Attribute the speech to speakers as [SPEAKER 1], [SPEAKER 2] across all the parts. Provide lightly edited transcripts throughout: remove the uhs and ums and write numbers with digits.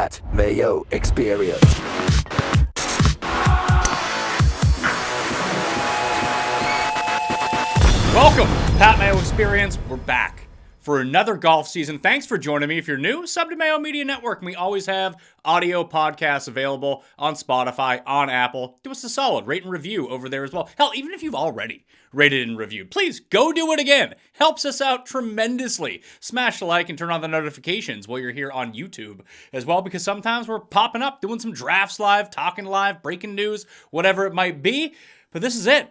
[SPEAKER 1] Pat Mayo Experience.
[SPEAKER 2] Welcome, Pat Mayo Experience. We're back for another golf season. Thanks for joining me. If you're new, sub to Mayo Media Network. And we always have audio podcasts available on Spotify, on Apple. Do us a solid. Rate and review over there as well. Hell, even if you've already rated and reviewed, please go do it again. Helps us out tremendously. Smash the like and turn on the notifications while you're here on YouTube as well, because sometimes we're popping up, doing some drafts live, talking live, breaking news, whatever it might be. But this is it.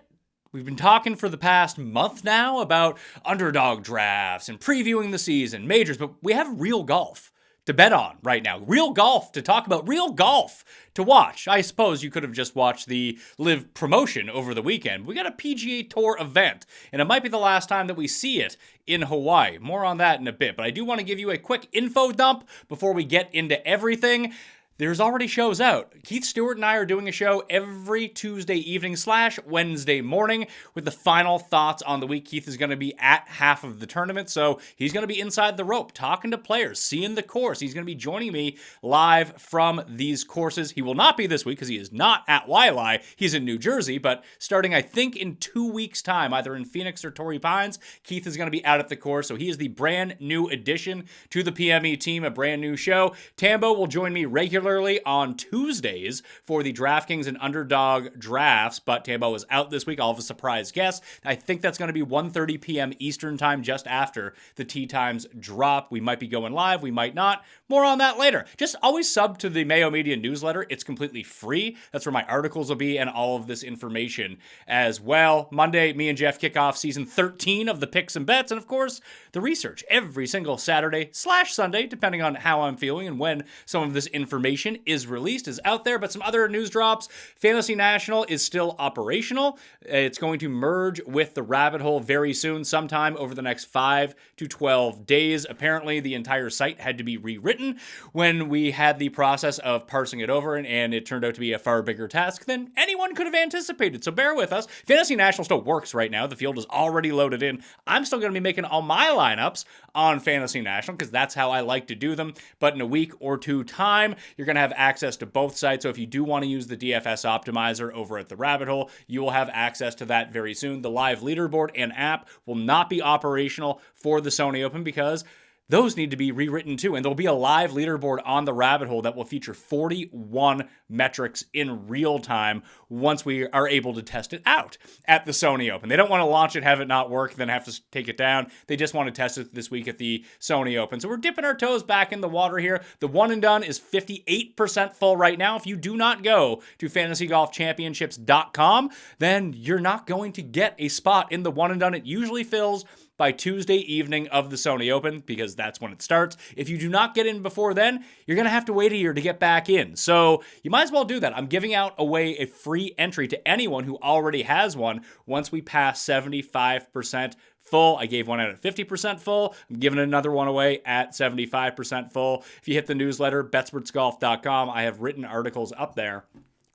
[SPEAKER 2] We've been talking for the past month now about underdog drafts and previewing the season, majors, but we have real golf to bet on right now. Real golf to talk about, real golf to watch. I suppose you could have just watched the Live promotion over the weekend. We got a PGA Tour event, and it might be the last time that we see it in Hawaii. More on that in a bit, but I do want to give you a quick info dump before we get into everything. There's already shows out. Keith Stewart and I are doing a show every Tuesday evening / Wednesday morning with the final thoughts on the week. Keith is going to be at half of the tournament, so he's going to be inside the rope, talking to players, seeing the course. He's going to be joining me live from these courses. He will not be this week because he is not at Waialae. He's in New Jersey, but starting, I think, in 2 weeks' time, either in Phoenix or Torrey Pines, Keith is going to be out at the course, so he is the brand new addition to the PME team, a brand new show. Tambo will join me regularly on Tuesdays for the DraftKings and Underdog drafts, but Tambo is out this week. I'll have a surprise guest. I think that's going to be 1:30 p.m. Eastern time, just after the tee times drop. We might be going live, we might not. More on that later. Just always sub to the Mayo Media newsletter. It's completely free. That's where my articles will be and all of this information as well. Monday, me and Jeff kick off season 13 of the Picks and Bets, and of course, the research every single Saturday / Sunday, depending on how I'm feeling and when some of this information is released, is out there. But some other news drops. Fantasy National is still operational. It's going to merge with the Rabbit Hole very soon, sometime over the next 5 to 12 days. Apparently, the entire site had to be rewritten when we had the process of parsing it over, and it turned out to be a far bigger task than anyone could have anticipated. So bear with us. Fantasy National still works right now. The field is already loaded in. I'm still going to be making all my lineups on Fantasy National because that's how I like to do them. But in a week or two time, you're going to have access to both sites. So if you do want to use the DFS optimizer over at the Rabbit Hole, you will have access to that very soon. The live leaderboard and app will not be operational for the Sony Open because those need to be rewritten too. And there'll be a live leaderboard on the Rabbit Hole that will feature 41 metrics in real time once we are able to test it out at the Sony Open. They don't want to launch it, have it not work, then have to take it down. They just want to test it this week at the Sony Open. So we're dipping our toes back in the water here. The one and done is 58% full right now. If you do not go to fantasygolfchampionships.com, then you're not going to get a spot in the one and done. It usually fills by Tuesday evening of the Sony Open because that's when it starts. If you do not get in before then, you're going to have to wait a year to get back in. So you might as well do that. I'm giving out away a free entry to anyone who already has one once we pass 75% full. I gave one out at 50% full. I'm giving another one away at 75% full. If you hit the newsletter, betspertsgolf.com, I have written articles up there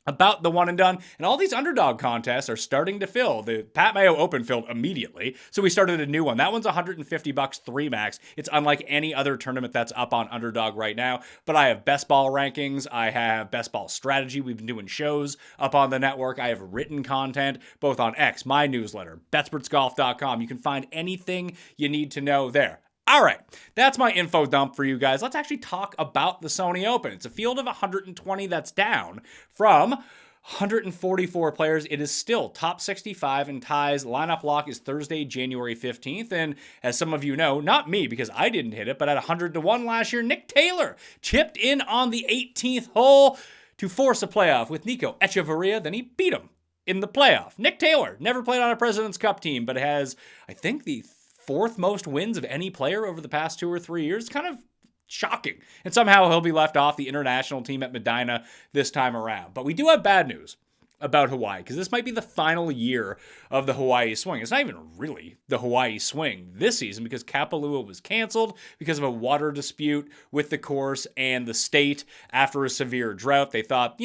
[SPEAKER 2] about the one and done, and all these underdog contests are starting to fill. The Pat Mayo Open filled immediately, so we started a new one. That one's $150 3 max. It's unlike any other tournament that's up on Underdog right now, but I have best ball rankings, I have best ball strategy, we've been doing shows up on the network, I have written content, both on X, my newsletter, betspertsgolf.com. You can find anything you need to know there. All right, that's my info dump for you guys. Let's actually talk about the Sony Open. It's a field of 120 that's down from 144 players. It is still top 65 in ties. Lineup lock is Thursday, January 15th. And as some of you know, not me because I didn't hit it, but at 100-1 last year, Nick Taylor chipped in on the 18th hole to force a playoff with Nico Echeverria. Then he beat him in the playoff. Nick Taylor never played on a President's Cup team, but has, I think, the fourth most wins of any player over the past 2 or 3 years. Kind of shocking. And somehow he'll be left off the international team at Medina this time around. But we do have bad news. about Hawaii, because this might be the final year of the Hawaii swing. It's not even really the Hawaii swing this season, because Kapalua was canceled because of a water dispute with the course and the state after a severe drought. They thought,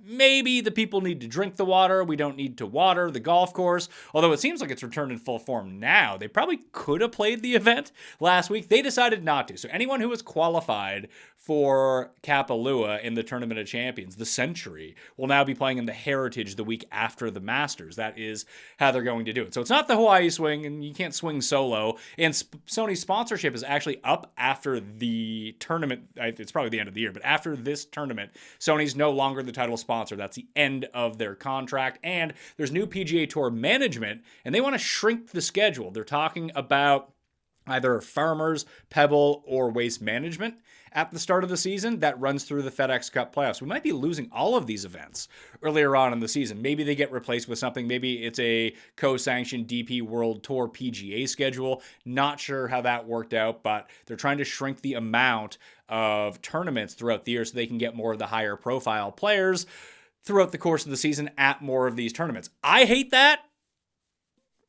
[SPEAKER 2] maybe the people need to drink the water. We don't need to water the golf course. Although it seems like it's returned in full form now. They probably could have played the event last week. They decided not to. So anyone who was qualified for Kapalua in the Tournament of Champions, the Century, will now be playing in the Heritage the week after the Masters. That is how they're going to do it. So it's not the Hawaii swing, and you can't swing solo. And Sony's sponsorship is actually up after the tournament. It's probably the end of the year, but after this tournament, Sony's no longer the title sponsor. That's the end of their contract. And there's new PGA Tour management, and they want to shrink the schedule. They're talking about either Farmers, Pebble, or Waste Management at the start of the season that runs through the FedEx Cup playoffs. We might be losing all of these events earlier on in the season. Maybe they get replaced with something. Maybe it's a co-sanctioned DP World Tour PGA schedule. Not sure how that worked out, but they're trying to shrink the amount of tournaments throughout the year so they can get more of the higher profile players throughout the course of the season at more of these tournaments. I hate that,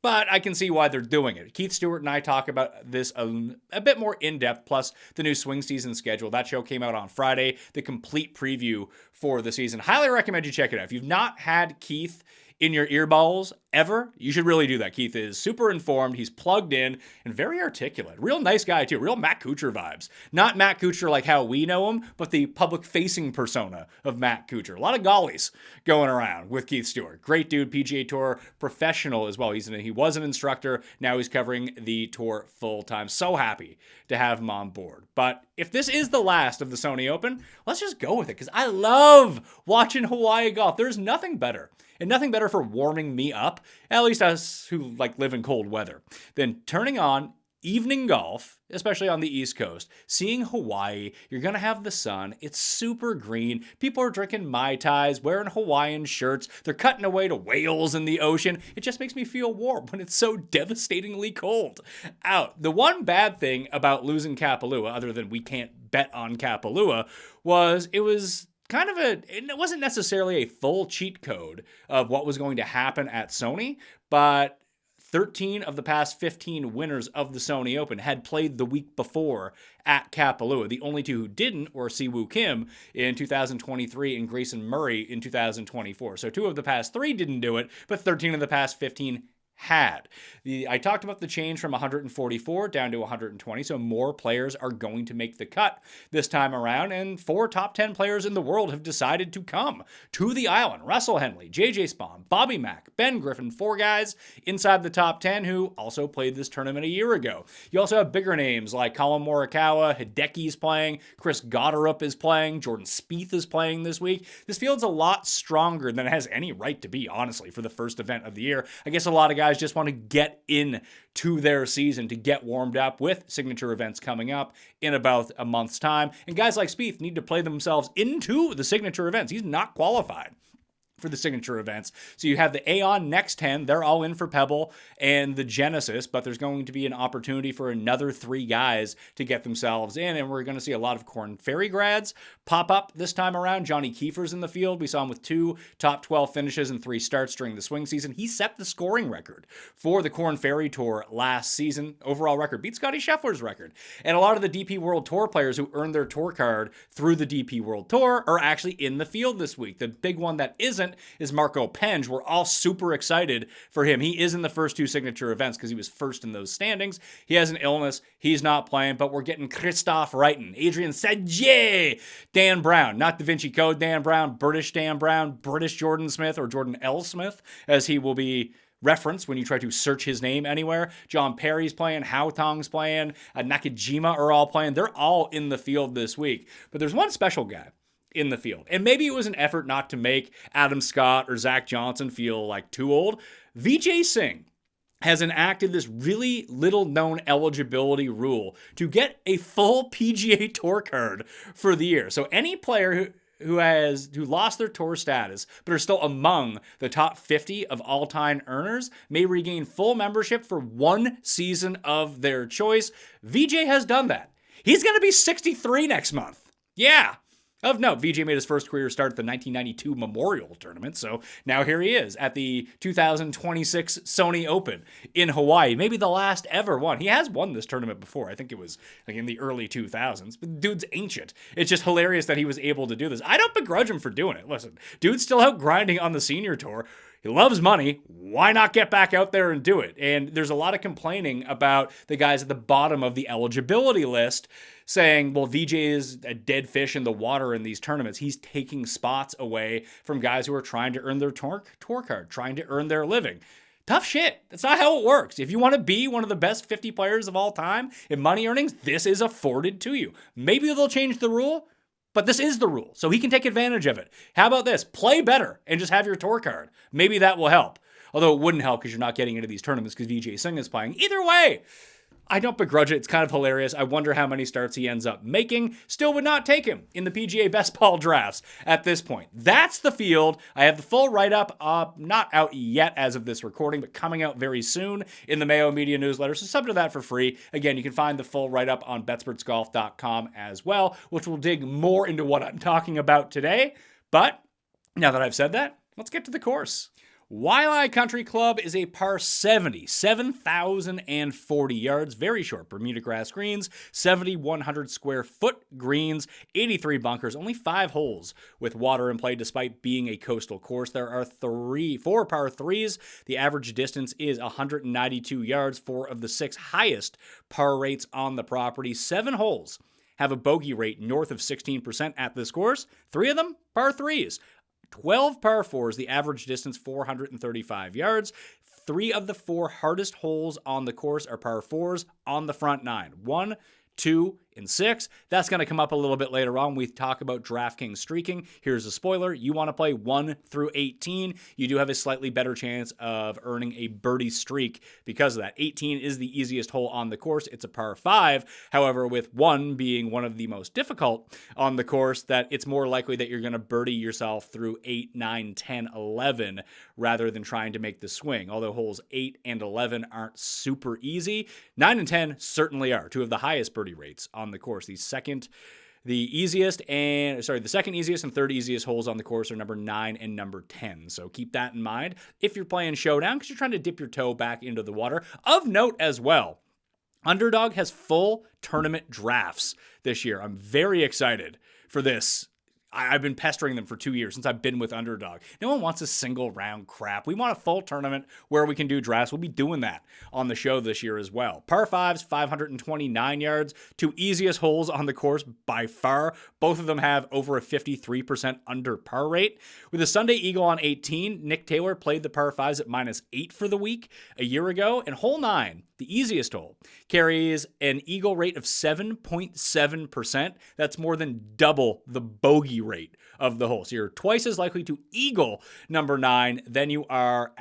[SPEAKER 2] but I can see why they're doing it. Keith Stewart and I talk about this a bit more in-depth, plus the new swing season schedule. That show came out on Friday, the complete preview for the season. Highly recommend you check it out. If you've not had Keith in your earballs ever, you should really do that. Keith is super informed. He's plugged in and very articulate. Real nice guy, too. Real Matt Kuchar vibes. Not Matt Kuchar like how we know him, but the public-facing persona of Matt Kuchar. A lot of gollies going around with Keith Stewart. Great dude, PGA Tour professional as well. He was an instructor. Now he's covering the tour full-time. So happy to have him on board. But if this is the last of the Sony Open, let's just go with it, because I love watching Hawaii golf. There's nothing better. And nothing better for warming me up, at least us who live in cold weather, than turning on evening golf, especially on the East Coast, seeing Hawaii. You're going to have the sun. It's super green. People are drinking Mai Tais, wearing Hawaiian shirts. They're cutting away to whales in the ocean. It just makes me feel warm when it's so devastatingly cold out. The one bad thing about losing Kapalua, other than we can't bet on Kapalua, was it was kind of it wasn't necessarily a full cheat code of what was going to happen at Sony, but 13 of the past 15 winners of the Sony Open had played the week before at Kapalua. The only two who didn't were Siwoo Kim in 2023 and Grayson Murray in 2024. So 2 of the past 3 didn't do it, but 13 of the past 15 had. I talked about the change from 144 down to 120, so more players are going to make the cut this time around, and 4 top 10 players in the world have decided to come to the island. Russell Henley, JJ Spawn, Bobby Mack, Ben Griffin, 4 guys inside the top 10 who also played this tournament a year ago. You also have bigger names like Colin Morikawa, Hideki's playing, Chris Gotterup is playing, Jordan Spieth is playing this week. This field's a lot stronger than it has any right to be, honestly, for the first event of the year. I guess a lot of guys just want to get in to their season, to get warmed up with signature events coming up in about a month's time. And guys like Spieth need to play themselves into the signature events. He's not qualified for the signature events. So you have the Aon next 10. They're all in for Pebble and the Genesis, but there's going to be an opportunity for another 3 guys to get themselves in, and we're going to see a lot of Korn Ferry grads pop up this time around. Johnny Kiefer's in the field. We saw him with 2 top 12 finishes and 3 starts during the swing season. He set the scoring record for the Korn Ferry Tour last season. Overall record beat Scotty Scheffler's record. And a lot of the DP World Tour players who earned their tour card through the DP World Tour are actually in the field this week. The big one that isn't is Marco Penge. We're all super excited for him. He is in the first 2 signature events because he was first in those standings. He has an illness. He's not playing, but we're getting Christoph Reiten, Adrian Sadje, Dan Brown, not Da Vinci Code Dan Brown, British Dan Brown, British Jordan Smith, or Jordan L. Smith, as he will be referenced when you try to search his name anywhere. John Perry's playing, Hao Tong's playing, Nakajima are all playing. They're all in the field this week. But there's one special guy in the field. And maybe it was an effort not to make Adam Scott or Zach Johnson feel like too old. Vijay Singh has enacted this really little known eligibility rule to get a full PGA Tour card for the year. So any player who lost their tour status but are still among the top 50 of all-time earners may regain full membership for 1 season of their choice. Vijay has done that. He's going to be 63 next month. Yeah. Of note, VJ made his first career start at the 1992 Memorial Tournament, so now here he is at the 2026 Sony Open in Hawaii. Maybe the last ever one. He has won this tournament before. I think it was like in the early 2000s. But dude's ancient. It's just hilarious that he was able to do this. I don't begrudge him for doing it. Listen, dude's still out grinding on the senior tour. He loves money. Why not get back out there and do it? And there's a lot of complaining about the guys at the bottom of the eligibility list saying, well, VJ is a dead fish in the water in these tournaments. He's taking spots away from guys who are trying to earn their tour card, trying to earn their living. Tough shit. That's not how it works. If you want to be one of the best 50 players of all time in money earnings, this is afforded to you. Maybe they'll change the rule, but this is the rule, so he can take advantage of it. How about this? Play better and just have your tour card. Maybe that will help. Although it wouldn't help because you're not getting into these tournaments because VJ Singh is playing. Either way, I don't begrudge it. It's kind of hilarious. I wonder how many starts he ends up making. Still would not take him in the PGA Best Ball drafts at this point. That's the field. I have the full write-up, not out yet as of this recording, but coming out very soon in the Mayo Media newsletter. So sub to that for free. Again, you can find the full write-up on betspertsgolf.com as well, which will dig more into what I'm talking about today. But now that I've said that, let's get to the course. Waialae Country Club is a par 70, 7,040 yards, very short Bermuda grass greens, 7,100 square foot greens, 83 bunkers, only 5 holes with water in play despite being a coastal course. There are 4 par 3s. The average distance is 192 yards, 4 of the 6 highest par rates on the property. 7 holes have a bogey rate north of 16% at this course. 3 of them par 3s. 12 par 4s, the average distance 435 yards. 3 of the 4 hardest holes on the course are par 4s on the front 9. 1, 2, and 6. That's going to come up a little bit later on. We talk about DraftKings streaking. Here's a spoiler. You want to play 1 through 18. You do have a slightly better chance of earning a birdie streak because of that. 18 is the easiest hole on the course. It's a par 5. However, with 1 being one of the most difficult on the course, that it's more likely that you're going to birdie yourself through 8, 9, 10, 11 rather than trying to make the swing. Although holes 8 and 11 aren't super easy, 9 and 10 certainly are. 2 of the highest birdie rates on the course. The second easiest and third easiest holes on the course are number 9 and number 10. So keep that in mind if you're playing Showdown because you're trying to dip your toe back into the water. Of note as well, Underdog has full tournament drafts this year. I'm very excited for this. I've been pestering them for 2 years since I've been with Underdog. No one wants a single round crap. We want a full tournament where we can do drafts. We'll be doing that on the show this year as well. Par 5s, 529 yards. 2 easiest holes on the course by far. Both of them have over a 53% under par rate. With a Sunday Eagle on 18, Nick Taylor played the par 5s at -8 for the week a year ago. And hole 9, the easiest hole, carries an eagle rate of 7.7%. That's more than double the bogey rate of the hole. So you're twice as likely to eagle number 9 than you are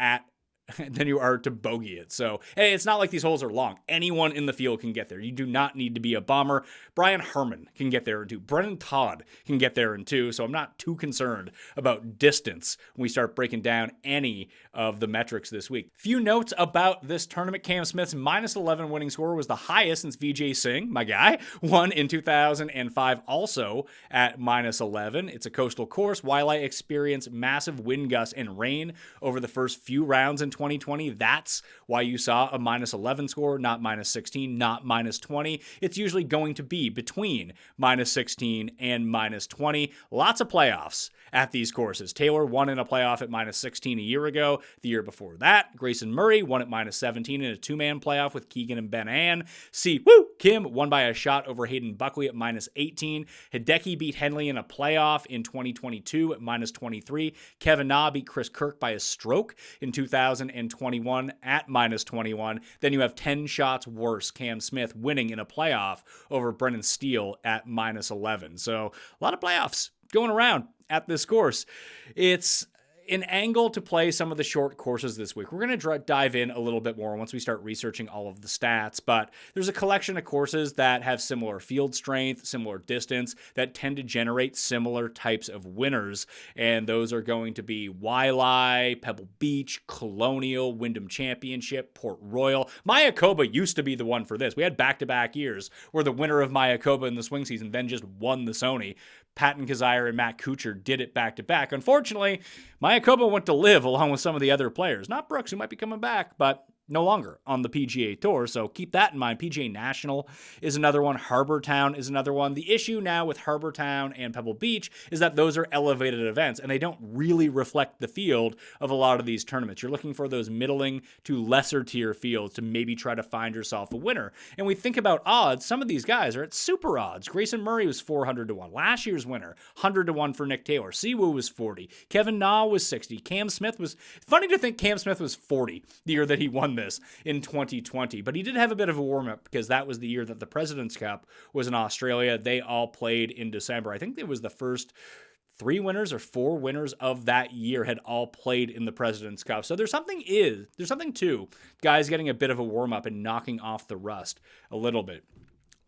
[SPEAKER 2] to bogey it. So, hey, it's not like these holes are long. Anyone in the field can get there. You do not need to be a bomber. Brian Herman can get there in 2. Brennan Todd can get there in 2. So I'm not too concerned about distance when we start breaking down any of the metrics this week. Few notes about this tournament. Cam Smith's -11 winning score was the highest since VJ Singh, my guy, won in 2005 also at -11. It's a coastal course. Waialae experienced massive wind gusts and rain over the first few rounds in 2020. That's why you saw a -11 score, not -16, not -20. It's usually going to be between -16 and -20. Lots of playoffs at these courses. Taylor won in a playoff at -16 a year ago. The year before that, Grayson Murray won at -17 in a 2-man playoff with Keegan and Ben Ann. Kim won by a shot over Hayden Buckley at -18. Hideki beat Henley in a playoff in 2022 at -23. Kevin Na beat Chris Kirk by a stroke in 2021 at -21. Then you have 10 shots worse, Cam Smith winning in a playoff over Brennan Steele at -11. So a lot of playoffs going around at this course. It's an angle to play some of the short courses this week. We're going to dive in a little bit more once we start researching all of the stats, but there's a collection of courses that have similar field strength, similar distance, that tend to generate similar types of winners, and those are going to be Waialae, Pebble Beach, Colonial, Wyndham Championship, Port Royal. Mayakoba used to be the one for this. We had back-to-back years where the winner of Mayakoba in the swing season then just won the Sony. Patton Kizzire and Matt Kuchar did it back-to-back. Unfortunately, Mayakoba went to live along with some of the other players. Not Brooks, who might be coming back, but no longer on the PGA Tour, so keep that in mind. PGA National is another one. Harbour Town is another one. The issue now with Harbour Town and Pebble Beach is that those are elevated events, and they don't really reflect the field of a lot of these tournaments. You're looking for those middling to lesser tier fields to maybe try to find yourself a winner. And we think about odds. Some of these guys are at super odds. Grayson Murray was 400 to 1. Last year's winner, 100 to 1 for Nick Taylor. Siwoo was 40. Kevin Na was 60. Cam Smith was, funny to think Cam Smith was 40 the year that he won this in 2020, but he did have a bit of a warm-up because that was the year that the President's Cup was in Australia. They all played in December. I think it was the first 3 winners or 4 winners of that year had all played in the President's Cup. So there's something to guys getting a bit of a warm-up and knocking off the rust a little bit.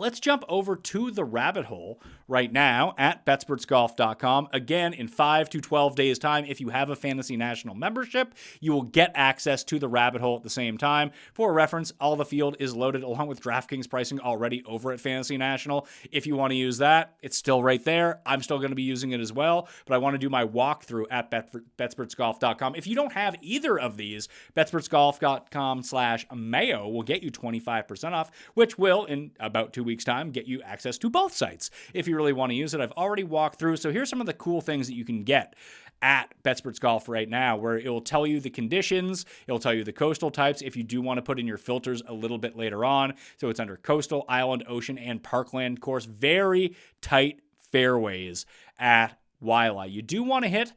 [SPEAKER 2] Let's jump over to the rabbit hole right now at betspertsgolf.com. Again, in 5 to 12 days' time, if you have a Fantasy National membership, you will get access to the rabbit hole at the same time. For reference, all the field is loaded along with DraftKings pricing already over at Fantasy National. If you want to use that, it's still right there. I'm still going to be using it as well, but I want to do my walkthrough at betspertsgolf.com. If you don't have either of these, betspertsgolf.com/Mayo will get you 25% off, which will, in about 2 weeks' time, get you access to both sites if you really want to use it. I've already walked through, so here's some of the cool things that you can get at Betsperts Golf right now, where it will tell you the conditions, it'll tell you the coastal types if you do want to put in your filters a little bit later on. So it's under coastal, island, ocean, and parkland course. Very tight fairways at Waialae. You do want to hit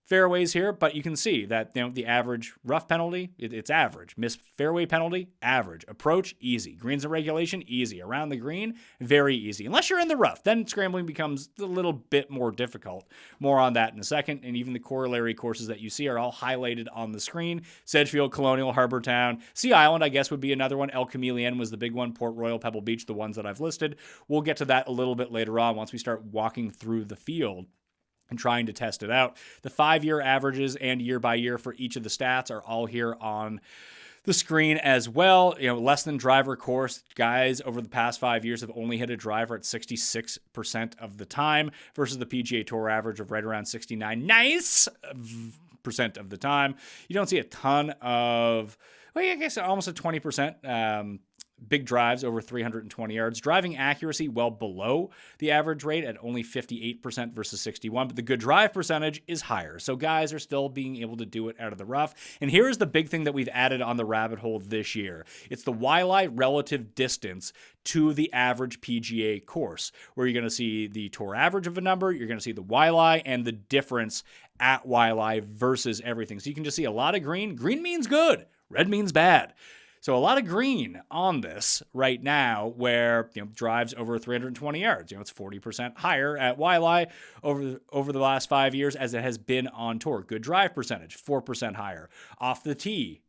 [SPEAKER 2] fairways here, but you can see that the average rough penalty, it's average. Missed fairway penalty, average. Approach, easy. Greens and regulation, easy. Around the green, very easy. Unless you're in the rough, then scrambling becomes a little bit more difficult. More on that in a second, and even the corollary courses that you see are all highlighted on the screen. Sedgefield, Colonial, Harbour Town. Sea Island, I guess, would be another one. El Camelian was the big one. Port Royal, Pebble Beach, the ones that I've listed. We'll get to that a little bit later on once we start walking through the field and trying to test it out. The 5-year averages and year by year for each of the stats are all here on the screen as well. Less than driver course, guys over the past 5 years have only hit a driver at 66% of the time versus the PGA Tour average of right around 69% of the time. You don't see a ton of, I guess almost a 20%. Big drives over 320 yards. Driving accuracy well below the average rate at only 58% versus 61%, but the good drive percentage is higher. So guys are still being able to do it out of the rough. And here's the big thing that we've added on the rabbit hole this year. It's the Waialae relative distance to the average PGA course, where you're going to see the tour average of a number, you're going to see the Waialae and the difference at Waialae versus everything. So you can just see a lot of green. Green means good. Red means bad. So a lot of green on this right now, where drives over 320 yards. It's 40% higher at Waialae over the last 5 years as it has been on tour. Good drive percentage, 4% higher. Off the tee,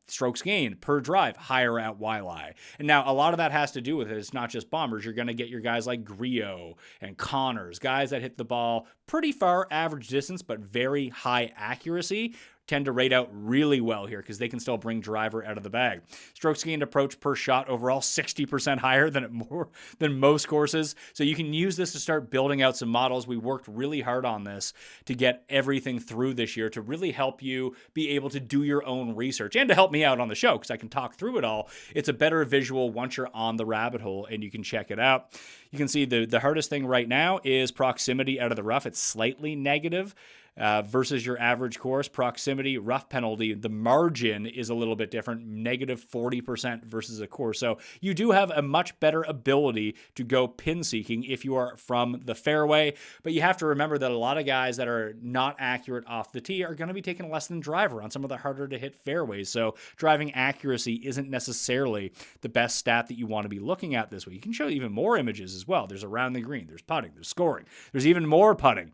[SPEAKER 2] strokes gained per drive higher at Waialae. And now a lot of that has to do with it. It's not just bombers. You're going to get your guys like Griot and Connors, guys that hit the ball pretty far average distance, but very high accuracy. Tend to rate out really well here because they can still bring driver out of the bag. Strokes gained approach per shot overall 60% higher than most courses. So you can use this to start building out some models. We worked really hard on this to get everything through this year to really help you be able to do your own research and to help me out on the show because I can talk through it all. It's a better visual once you're on the rabbit hole and you can check it out. You can see the hardest thing right now is proximity out of the rough. It's slightly negative. Versus your average course, proximity, rough penalty, the margin is a little bit different, negative 40% versus a course. So you do have a much better ability to go pin seeking if you are from the fairway, but you have to remember that a lot of guys that are not accurate off the tee are going to be taking less than driver on some of the harder to hit fairways. So driving accuracy isn't necessarily the best stat that you want to be looking at this week. You can show even more images as well. There's around the green, there's putting, there's scoring, there's even more putting.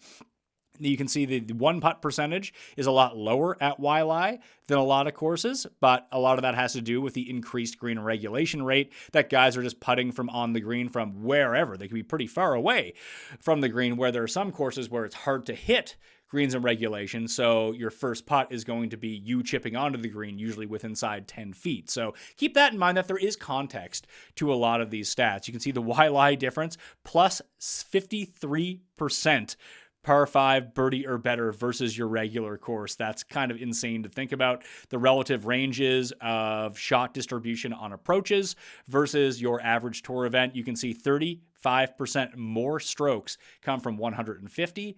[SPEAKER 2] You can see the one putt percentage is a lot lower at Waialae than a lot of courses, but a lot of that has to do with the increased green regulation rate that guys are just putting from on the green from wherever. They can be pretty far away from the green, where there are some courses where it's hard to hit greens and regulation, so your first putt is going to be you chipping onto the green, usually with inside 10 feet. So keep that in mind, that there is context to a lot of these stats. You can see the Waialae difference, plus 53% par 5 birdie or better versus your regular course. That's kind of insane to think about. The relative ranges of shot distribution on approaches versus your average tour event, you can see 35% more strokes come from 150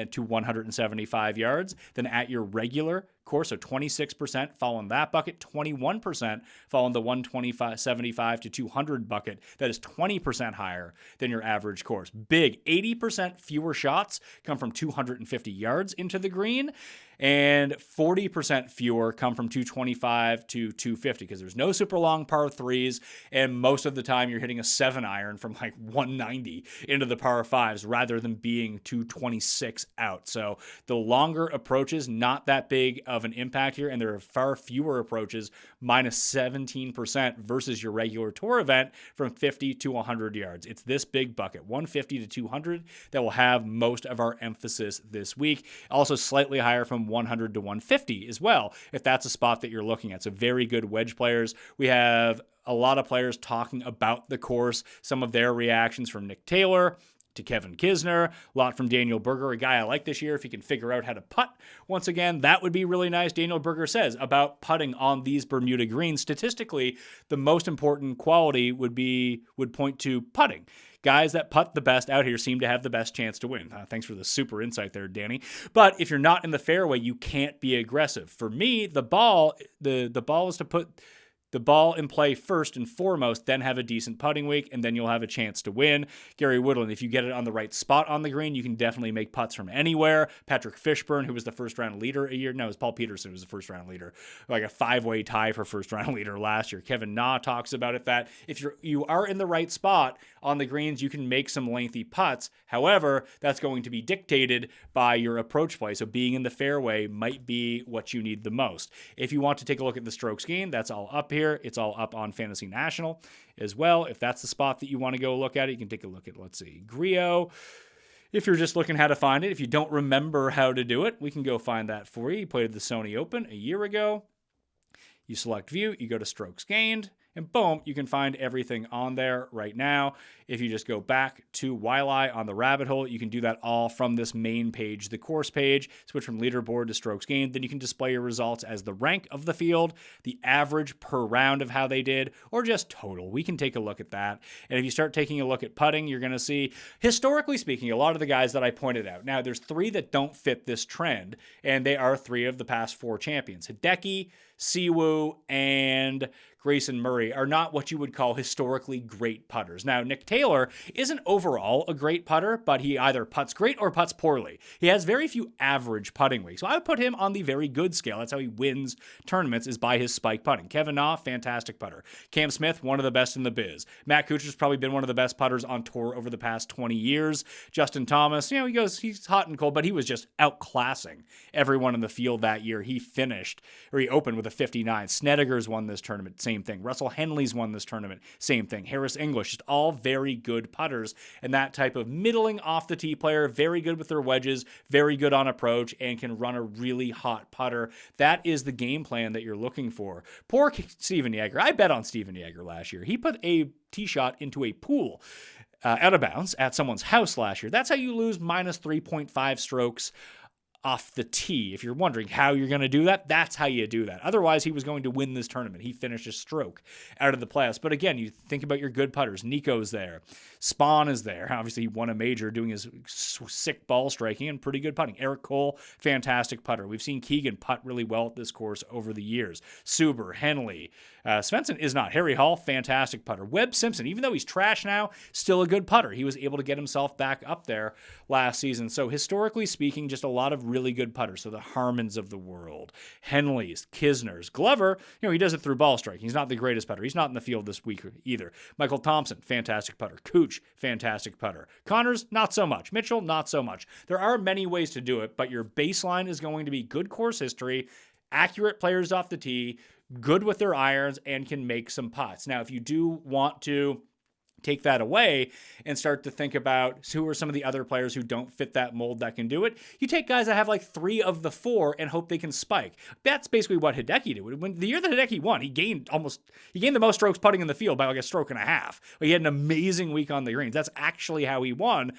[SPEAKER 2] to 175 yards than at your regular course. So 26% fall in that bucket, 21% fall in the 175 to 200 bucket. That is 20% higher than your average course. Big. 80% fewer shots come from 250 yards into the green, and 40% fewer come from 225 to 250, because there's no super long par threes, and most of the time you're hitting a 7-iron from like 190 into the par fives rather than being 226 out. So the longer approaches, not that big of an impact here, and there are far fewer approaches, minus 17% versus your regular tour event from 50 to 100 yards. It's this big bucket, 150 to 200, that will have most of our emphasis this week. Also slightly higher from 100 to 150 as well, if that's a spot that you're looking at. So very good wedge players. We have a lot of players talking about the course, some of their reactions from Nick Taylor to Kevin Kisner, a lot from Daniel Berger, a guy I like this year. If he can figure out how to putt, once again, that would be really nice. Daniel Berger says about putting on these Bermuda greens, statistically, the most important quality would point to putting. Guys that putt the best out here seem to have the best chance to win. Thanks for the super insight there, Danny. But if you're not in the fairway, you can't be aggressive. For me, the ball is to put the ball in play first and foremost, then have a decent putting week, and then you'll have a chance to win. Gary Woodland, if you get it on the right spot on the green, you can definitely make putts from anywhere. Patrick Fishburne, who was the first-round leader it was Paul Peterson who was the first-round leader, like a 5-way tie for first-round leader last year. Kevin Na talks about it, that if you are in the right spot on the greens, you can make some lengthy putts. However, that's going to be dictated by your approach play, so being in the fairway might be what you need the most. If you want to take a look at the strokes gained, that's all up here. It's all up on Fantasy National as well. If that's the spot that you want to go look at it, you can take a look at, let's see, Griot. If you're just looking how to find it, if you don't remember how to do it, we can go find that for you. You played the Sony Open a year ago. You select view, you go to strokes gained, and boom, you can find everything on there right now. If you just go back to Waialae on the rabbit hole, you can do that all from this main page, the course page, switch from leaderboard to strokes gained. Then you can display your results as the rank of the field, the average per round of how they did, or just total. We can take a look at that. And if you start taking a look at putting, you're going to see, historically speaking, a lot of the guys that I pointed out. Now, there's 3 that don't fit this trend, and they are 3 of the past 4 champions. Hideki, Siwoo, and Grayson Murray are not what you would call historically great putters. Now, Nick Taylor isn't overall a great putter, but he either putts great or putts poorly. He has very few average putting weeks. So I would put him on the very good scale. That's how he wins tournaments, is by his spike putting. Kevin Na, fantastic putter. Cam Smith, one of the best in the biz. Matt Kuchar's probably been one of the best putters on tour over the past 20 years. Justin Thomas, he's hot and cold, but he was just outclassing everyone in the field that year. He opened with a 59. Snedeker's won this tournament, same thing. Russell Henley's won this tournament, same thing. Harris English, just all very good putters, and that type of middling off the tee player, very good with their wedges, very good on approach, and can run a really hot putter. That is the game plan that you're looking for. Poor Steven Yeager. I bet on Steven Yeager last year. He put a tee shot into a pool out of bounds at someone's house last year. That's how you lose minus 3.5 strokes off the tee. If you're wondering how you're going to do that, that's how you do that. Otherwise, he was going to win this tournament. He finished a stroke out of the playoffs. But again, you think about your good putters. Nico's there. Spawn is there. Obviously, he won a major doing his sick ball striking and pretty good putting. Eric Cole, fantastic putter. We've seen Keegan putt really well at this course over the years. Suber, Henley. Svensson is not. Harry Hall, fantastic putter. Webb Simpson, even though he's trash now, still a good putter. He was able to get himself back up there last season. So historically speaking, just a lot of really good putters. So the Harmons of the world, Henleys, Kisners, Glover, he does it through ball striking. He's not the greatest putter. He's not in the field this week either. Michael Thompson, fantastic putter. Cooch, fantastic putter. Connors, not so much. Mitchell, not so much. There are many ways to do it, but your baseline is going to be good course history, accurate players off the tee, good with their irons, and can make some putts. Now, if you do want to take that away and start to think about who are some of the other players who don't fit that mold that can do it, you take guys that have like 3 of the 4 and hope they can spike. That's basically what Hideki did. When the year that Hideki won, he gained the most strokes putting in the field by like a stroke and a half. He had an amazing week on the greens. That's actually how he won,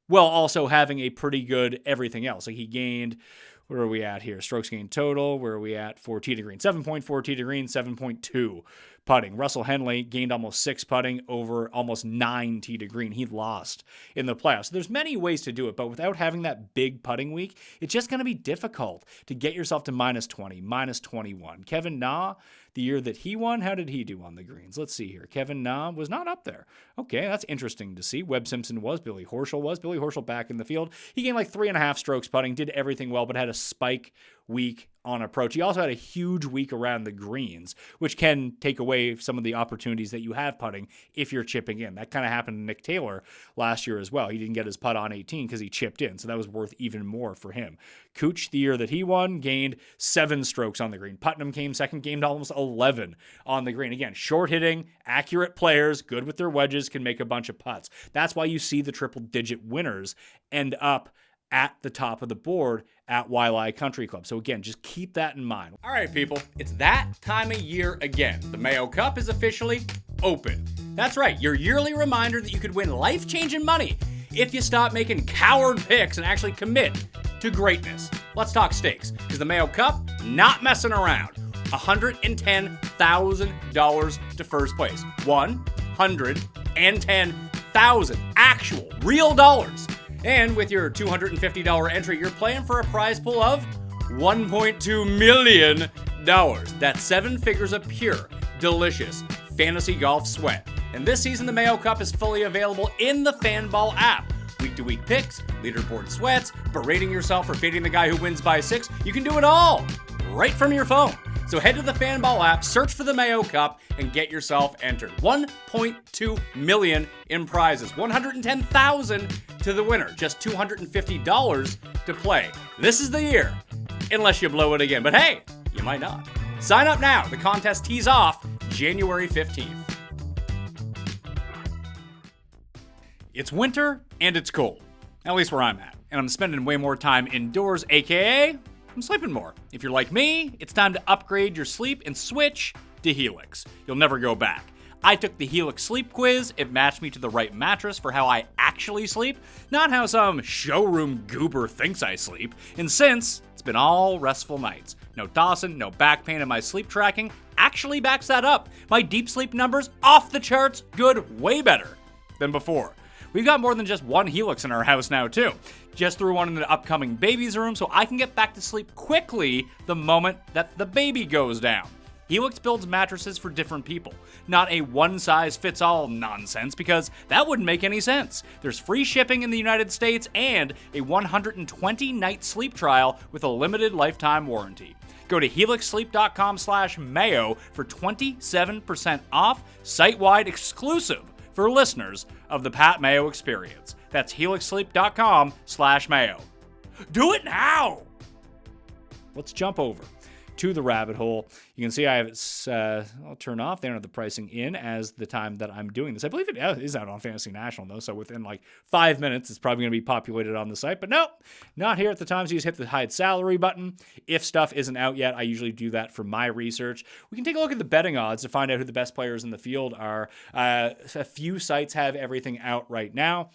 [SPEAKER 2] while also having a pretty good everything else. Like he gained, where are we at here? Strokes gained total. Where are we at for tee to green? 7.4 tee to green, 7.2 putting. Russell Henley gained almost 6 putting over almost 9 tee to green. He lost in the playoffs. So there's many ways to do it, but without having that big putting week, it's just going to be difficult to get yourself to minus 20, minus 21. Kevin Na, the year that he won, how did he do on the greens? Let's see here. Kevin Na was not up there. Okay, that's interesting to see. Webb Simpson was. Billy Horschel was. Billy Horschel back in the field. He gained like 3.5 strokes putting, did everything well, but had a spike week on approach. He also had a huge week around the greens, which can take away some of the opportunities that you have putting if you're chipping in. That kind of happened to Nick Taylor last year as well. He didn't get his putt on 18 because he chipped in, so that was worth even more for him. Cooch, the year that he won, gained 7 strokes on the green. Putnam came second, gained almost 11 on the green. Again, short hitting, accurate players, good with their wedges, can make a bunch of putts. That's why you see the triple-digit winners end up at the top of the board at Waialae Country Club. So again, just keep that in mind. All right, people, it's that time of year again. The Mayo Cup is officially open. That's right, your yearly reminder that you could win life-changing money if you stop making coward picks and actually commit to greatness. Let's talk stakes, because the Mayo Cup, not messing around. $110,000 to first place. 110,000 actual, real dollars. And with your $250 entry, you're playing for a prize pool of $1.2 million. That's 7 figures of pure, delicious fantasy golf sweat. And this season, the Mayo Cup is fully available in the Fanball app. Week-to-week picks, leaderboard sweats, berating yourself for fading the guy who wins by 6. You can do it all right from your phone. So head to the Fanball app, search for the Mayo Cup, and get yourself entered. $1.2 million in prizes. $110,000 to the winner. Just $250 to play. This is the year, unless you blow it again. But hey, you might not. Sign up now. The contest tees off January 15th. It's winter and it's cold, at least where I'm at. And I'm spending way more time indoors, aka I'm sleeping more. If you're like me, it's time to upgrade your sleep and switch to Helix. You'll never go back. I took the Helix sleep quiz. It matched me to the right mattress for how I actually sleep, not how some showroom goober thinks I sleep. And since it's been all restful nights, no tossing, no back pain, and my sleep tracking actually backs that up. My deep sleep numbers off the charts, good, way better than before. We've got more than just one Helix in our house now, too. Just threw one in the upcoming baby's room so I can get back to sleep quickly the moment that the baby goes down. Helix builds mattresses for different people, not a one-size-fits-all nonsense, because that wouldn't make any sense. There's free shipping in the United States and a 120-night sleep trial with a limited lifetime warranty. Go to helixsleep.com/mayo for 27% off, site-wide exclusive for listeners of the Pat Mayo Experience. That's helixsleep.com/mayo. Do it now! Let's jump over to the rabbit hole. You can see I have it, I'll turn off. They don't have the pricing in as the time that I'm doing this. I believe it is out on Fantasy National, though, so within like 5 minutes, it's probably going to be populated on the site. But no, not here at the time, so you just hit the hide salary button. If stuff isn't out yet, I usually do that for my research. We can take a look at the betting odds to find out who the best players in the field are. A few sites have everything out right now.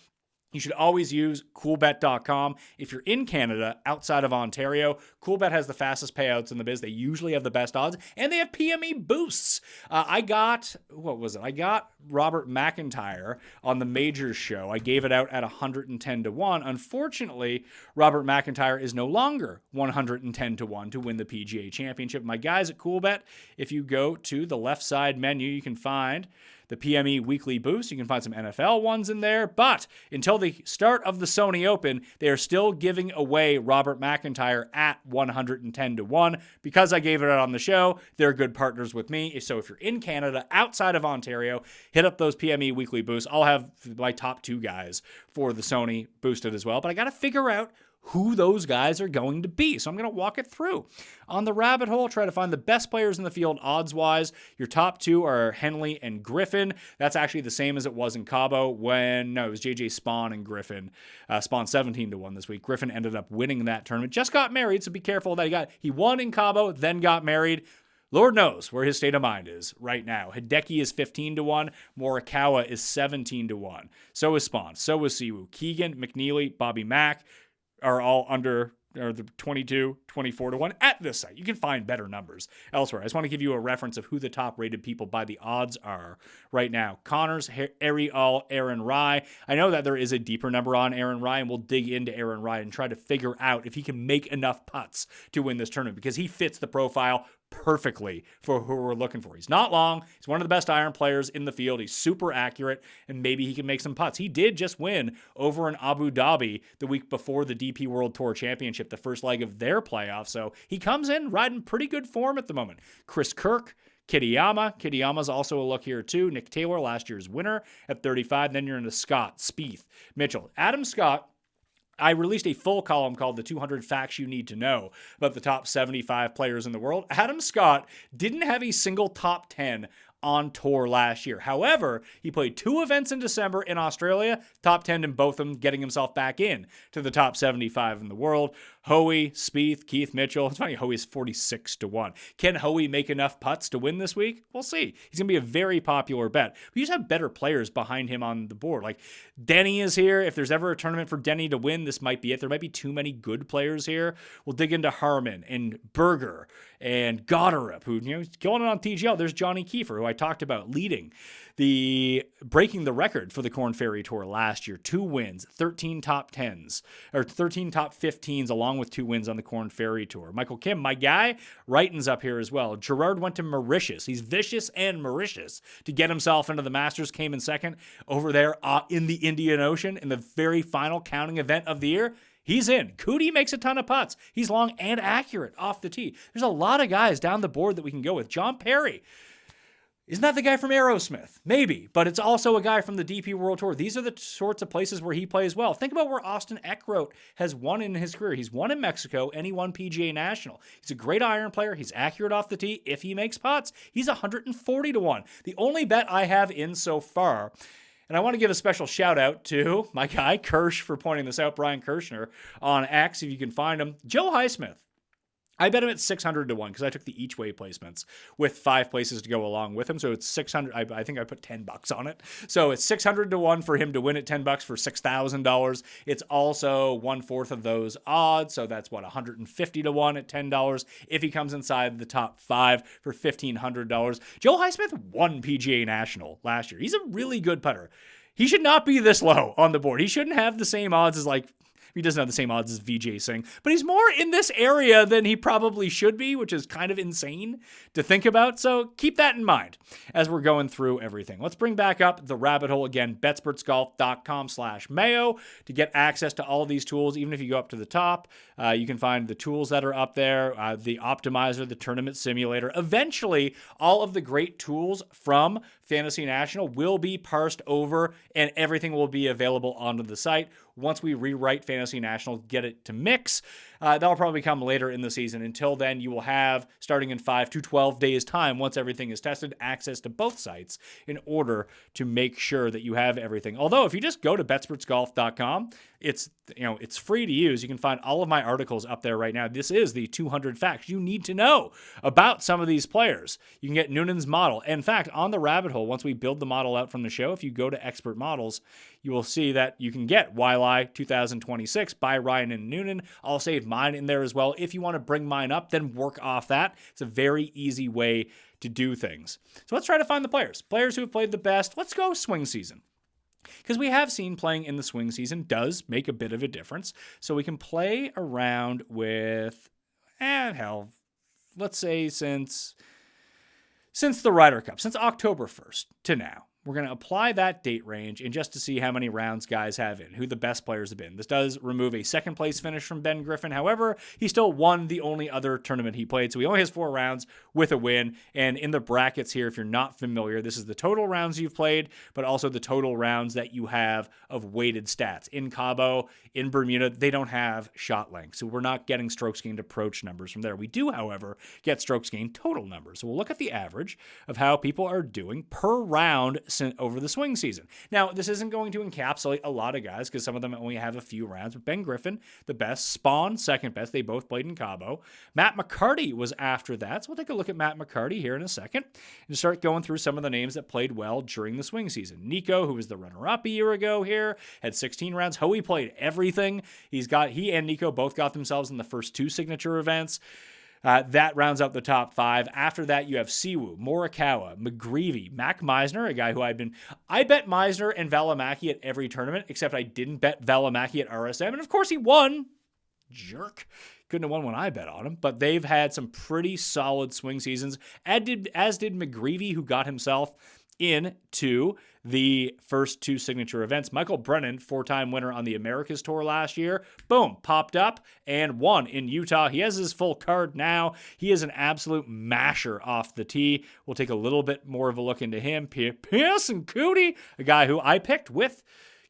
[SPEAKER 2] You should always use coolbet.com. If you're in Canada, outside of Ontario, Coolbet has the fastest payouts in the biz. They usually have the best odds, and they have PME boosts. I got Robert McIntyre on the Majors show. I gave it out at 110 to 1. Unfortunately, Robert McIntyre is no longer 110 to 1 to win the PGA Championship. My guys at Coolbet, if you go to the left side menu, you can find the PME Weekly Boost. You can find some NFL ones in there. But until the start of the Sony Open, they are still giving away Robert McIntyre at 110 to 1. Because I gave it out on the show, they're good partners with me. So if you're in Canada, outside of Ontario, hit up those PME Weekly Boosts. I'll have my top 2 guys for the Sony boosted as well. But I got to figure out who those guys are going to be. So I'm going to walk it through. On the rabbit hole, try to find the best players in the field odds-wise. Your top 2 are Henley and Griffin. That's actually the same as it was in Cabo it was JJ Spawn and Griffin. Spawn 17 to 1 this week. Griffin ended up winning that tournament. Just got married, so be careful that he won in Cabo, then got married. Lord knows where his state of mind is right now. Hideki is 15 to 1. Morikawa is 17 to 1. So is Spawn. So is Siwoo. Keegan, McNeely, Bobby Mack are all under the 22, 24 to 1 at this site. You can find better numbers elsewhere. I just want to give you a reference of who the top rated people by the odds are right now. Connors, Ariel, Aaron Rai. I know that there is a deeper number on Aaron Rai, and we'll dig into Aaron Rai and try to figure out if he can make enough putts to win this tournament, because he fits the profile perfectly for who we're looking for. He's not long. He's one of the best iron players in the field. He's super accurate, and maybe he can make some putts. He did just win over in Abu Dhabi the week before the DP World Tour Championship, the first leg of their playoff. So he comes in riding pretty good form at the moment. Chris Kirk, Kitayama. Kitayama's also a look here too. Nick Taylor, last year's winner at 35. Then you're into Scott, Spieth, Mitchell. Adam Scott, I released a full column called The 200 Facts You Need to Know about the top 75 players in the world. Adam Scott didn't have a single top 10 on tour last year. However, he played 2 events in December in Australia, top 10 in both of them, getting himself back in to the top 75 in the world. Howie, Spieth, Keith Mitchell. It's funny, Howie's 46 to 1. Can Howie make enough putts to win this week? We'll see. He's going to be a very popular bet. We just have better players behind him on the board. Like Denny is here. If there's ever a tournament for Denny to win, this might be it. There might be too many good players here. We'll dig into Harmon and Berger and Goddard, who, going on TGL. There's Johnny Kiefer, who I talked about breaking the record for the Korn Ferry Tour last year. 2 wins, 13 top 10s, or 13 top 15s, along with 2 wins on the Korn Ferry Tour. Michael Kim, my guy, Wrighton's up here as well. Gerard went to Mauritius. He's vicious and Mauritius to get himself into the Masters. Came in second over there in the Indian Ocean in the very final counting event of the year. He's in. Cootie makes a ton of putts. He's long and accurate off the tee. There's a lot of guys down the board that we can go with. John Perry. Isn't that the guy from Aerosmith? Maybe, but it's also a guy from the DP World Tour. These are the sorts of places where he plays well. Think about where Austin Eckroat has won in his career. He's won in Mexico, and he won PGA National. He's a great iron player. He's accurate off the tee. If he makes putts, he's 140 to 1. The only bet I have in so far, and I want to give a special shout out to my guy, Kirsch, for pointing this out, Brian Kirschner, on X, if you can find him. Joe Highsmith. I bet him at 600 to 1 because I took the each way placements with 5 places to go along with him. So it's 600. I think I put $10 on it. So it's 600 to 1 for him to win at $10 for $6,000. It's also 1/4 of those odds. So that's what, 150 to 1 at $10 if he comes inside the top 5 for $1,500. Joe Highsmith won PGA National last year. He's a really good putter. He should not be this low on the board. He shouldn't have the same odds as he doesn't have the same odds as Vijay Singh, but he's more in this area than he probably should be, which is kind of insane to think about. So keep that in mind as we're going through everything. Let's bring back up the rabbit hole again, betspertsgolf.com/Mayo to get access to all of these tools. Even if you go up to the top, you can find the tools that are up there, the optimizer, the tournament simulator. Eventually, all of the great tools from Fantasy National will be parsed over and everything will be available onto the site. Once we rewrite Fantasy National, get it to mix, that'll probably come later in the season. Until then, you will have, starting in 5 to 12 days' time, once everything is tested, access to both sites in order to make sure that you have everything. Although, if you just go to betspertsgolf.com, it's free to use. You can find all of my articles up there right now. This is the 200 facts you need to know about some of these players. You can get Noonan's model. In fact, on the rabbit hole, once we build the model out from the show, if you go to Expert Models, you will see that you can get Waialae 2026 by Ryan and Noonan. I'll save mine in there as well. If you want to bring mine up, then work off that. It's a very easy way to do things. So let's try to find the players. Players who have played the best. Let's go swing season. Because we have seen playing in the swing season does make a bit of a difference. So we can play around with, let's say since the Ryder Cup, since October 1st to now. we're going to apply that date range and just to see how many rounds guys have in, who the best players have been. This does remove a second place finish from Ben Griffin. However, he still won the only other tournament he played. So he only has 4 rounds with a win. And in the brackets here, if you're not familiar, this is the total rounds you've played, but also the total rounds that you have of weighted stats. In Cabo, in Bermuda, they don't have shot length. So we're not getting strokes gained approach numbers from there. We do, however, get strokes gained total numbers. So we'll look at the average of how people are doing per round over the swing season. Now, this isn't going to encapsulate a lot of guys because some of them only have a few rounds, but Ben Griffin, the best, Spawn, second best. They both played in Cabo. Matt McCarty was after that. So we'll take a look at Matt McCarty here in a second and start going through some of the names that played well during the swing season. Nico, who was the runner-up a year ago here, had 16 rounds. Hoey played everything. He and Nico both got themselves in the first 2 signature events. That rounds out the top 5. After that, you have Siwoo, Morikawa, McGreevy, Mac Meisner, a guy who I bet Meisner and Valimaki at every tournament, except I didn't bet Valimaki at RSM. And of course he won. Jerk. Couldn't have won when I bet on him, but they've had some pretty solid swing seasons, as did McGreevy, who got himself into the first 2 signature events. Michael Brennan, 4-time winner on the Americas Tour last year, boom, popped up and won in Utah. He has his full card now. He is an absolute masher off the tee. We'll take a little bit more of a look into him. Pearson Cootie, a guy who I picked with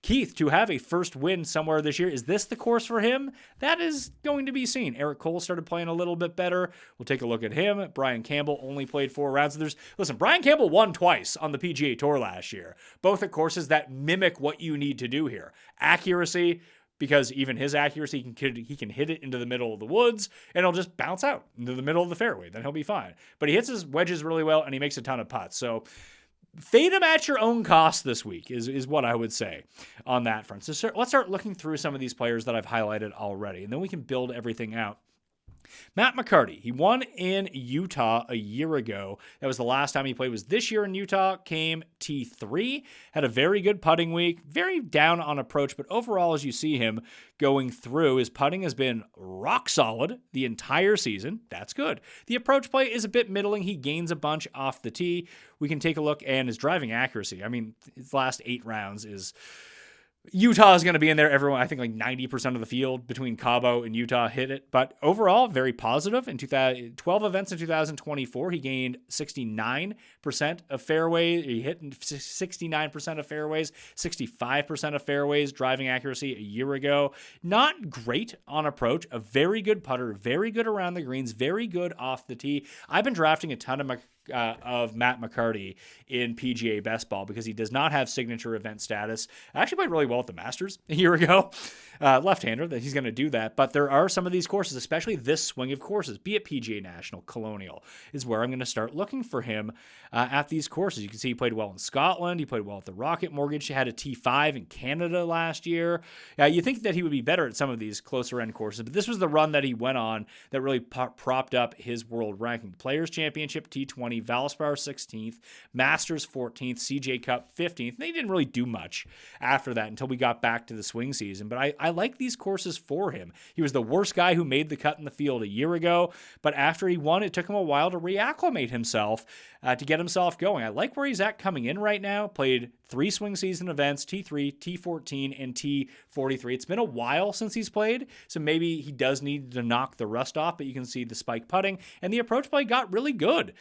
[SPEAKER 2] Keith to have a first win somewhere this year. Is this the course for him? That is going to be seen. Eric Cole started playing a little bit better. We'll take a look at him. Brian Campbell only played 4 rounds. Listen, Brian Campbell won twice on the PGA Tour last year, both at courses that mimic what you need to do here. Accuracy, because even his accuracy, he can hit it into the middle of the woods, and it'll just bounce out into the middle of the fairway. Then he'll be fine. But he hits his wedges really well, and he makes a ton of putts. So fade him at your own cost this week is what I would say on that front. So let's start looking through some of these players that I've highlighted already, and then we can build everything out. Matt McCarty, he won in Utah a year ago. That was the last time he played, was this year in Utah, came T3, had a very good putting week, very down on approach, but overall, as you see him going through, his putting has been rock solid the entire season. That's good. The approach play is a bit middling. He gains a bunch off the tee. We can take a look, and his driving accuracy, I mean, his last 8 rounds is... Utah is going to be in there. Everyone, I think like 90% of the field between Cabo and Utah hit it. But overall, very positive. In 12 events in 2024, he gained 69% of fairways. He hit 69% of fairways, 65% of fairways, driving accuracy a year ago. Not great on approach. A very good putter, very good around the greens, very good off the tee. I've been drafting a ton of Matt McCarty in PGA Best Ball because he does not have signature event status. I actually played really well at the Masters a year ago. Left-hander, that he's going to do that. But there are some of these courses, especially this swing of courses, be it PGA National, Colonial, is where I'm going to start looking for him at these courses. You can see he played well in Scotland. He played well at the Rocket Mortgage. He had a T5 in Canada last year. You think that he would be better at some of these closer end courses, but this was the run that he went on that really propped up his world ranking. Players Championship, T20, Valspar 16th, Masters 14th, CJ Cup 15th. They didn't really do much after that until we got back to the swing season, but I like these courses for him. He was the worst guy who made the cut in the field a year ago, but after he won, it took him a while to reacclimate himself to get himself going. I like where he's at coming in right now. Played 3 swing season events, T3, T14, and T43. It's been a while since he's played, so maybe he does need to knock the rust off, but you can see the spike putting, and the approach play got really good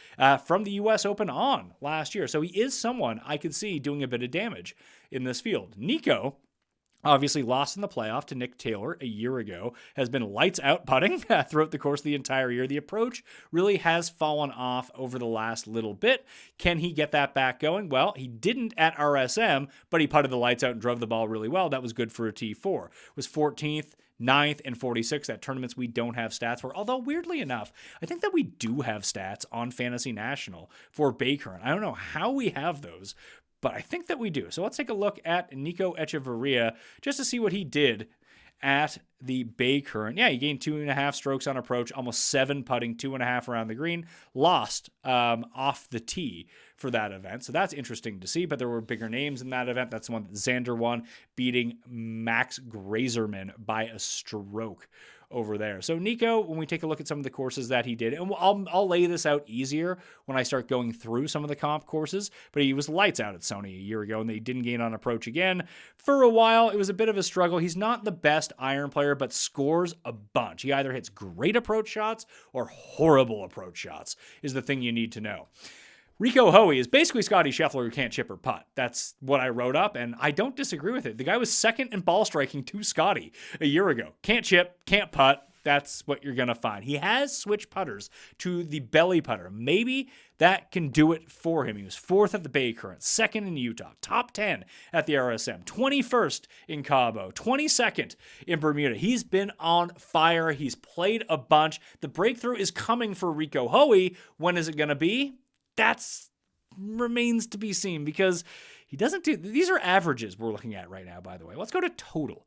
[SPEAKER 2] from the U.S. Open on last year. So he is someone I could see doing a bit of damage in this field. Nico, obviously lost in the playoff to Nick Taylor a year ago, has been lights out putting throughout the course of the entire year. The approach really has fallen off over the last little bit. Can he get that back going? Well, he didn't at RSM, but he putted the lights out and drove the ball really well. That was good for a T4. Was 14th, 9th, and 46th at tournaments we don't have stats for. Although, weirdly enough, I think that we do have stats on Fantasy National for Bay Current. I don't know how we have those, but I think that we do. So let's take a look at Nico Echeverria just to see what he did at the Bay Current. Yeah, he gained 2.5 strokes on approach, almost 7 putting, 2.5 around the green. Lost off the tee for that event. So that's interesting to see, but there were bigger names in that event. That's the one that Xander won, beating Max Grazerman by a stroke over there. So Nico, when we take a look at some of the courses that he did, and I'll lay this out easier when I start going through some of the comp courses, but he was lights out at Sony a year ago, and they didn't gain on approach again. For a while, it was a bit of a struggle. He's not the best iron player, but scores a bunch. He either hits great approach shots or horrible approach shots is the thing you need to know. Rico Hoey is basically Scotty Scheffler who can't chip or putt. That's what I wrote up, and I don't disagree with it. The guy was second in ball striking to Scotty a year ago. Can't chip, can't putt. That's what you're going to find. He has switched putters to the belly putter. Maybe that can do it for him. He was 4th at the Bay Current, 2nd in Utah, top 10 at the RSM, 21st in Cabo, 22nd in Bermuda. He's been on fire. He's played a bunch. The breakthrough is coming for Rico Hoey. When is it going to be? That's remains to be seen, because he doesn't do, these are averages we're looking at right now, by the way. Let's go to total.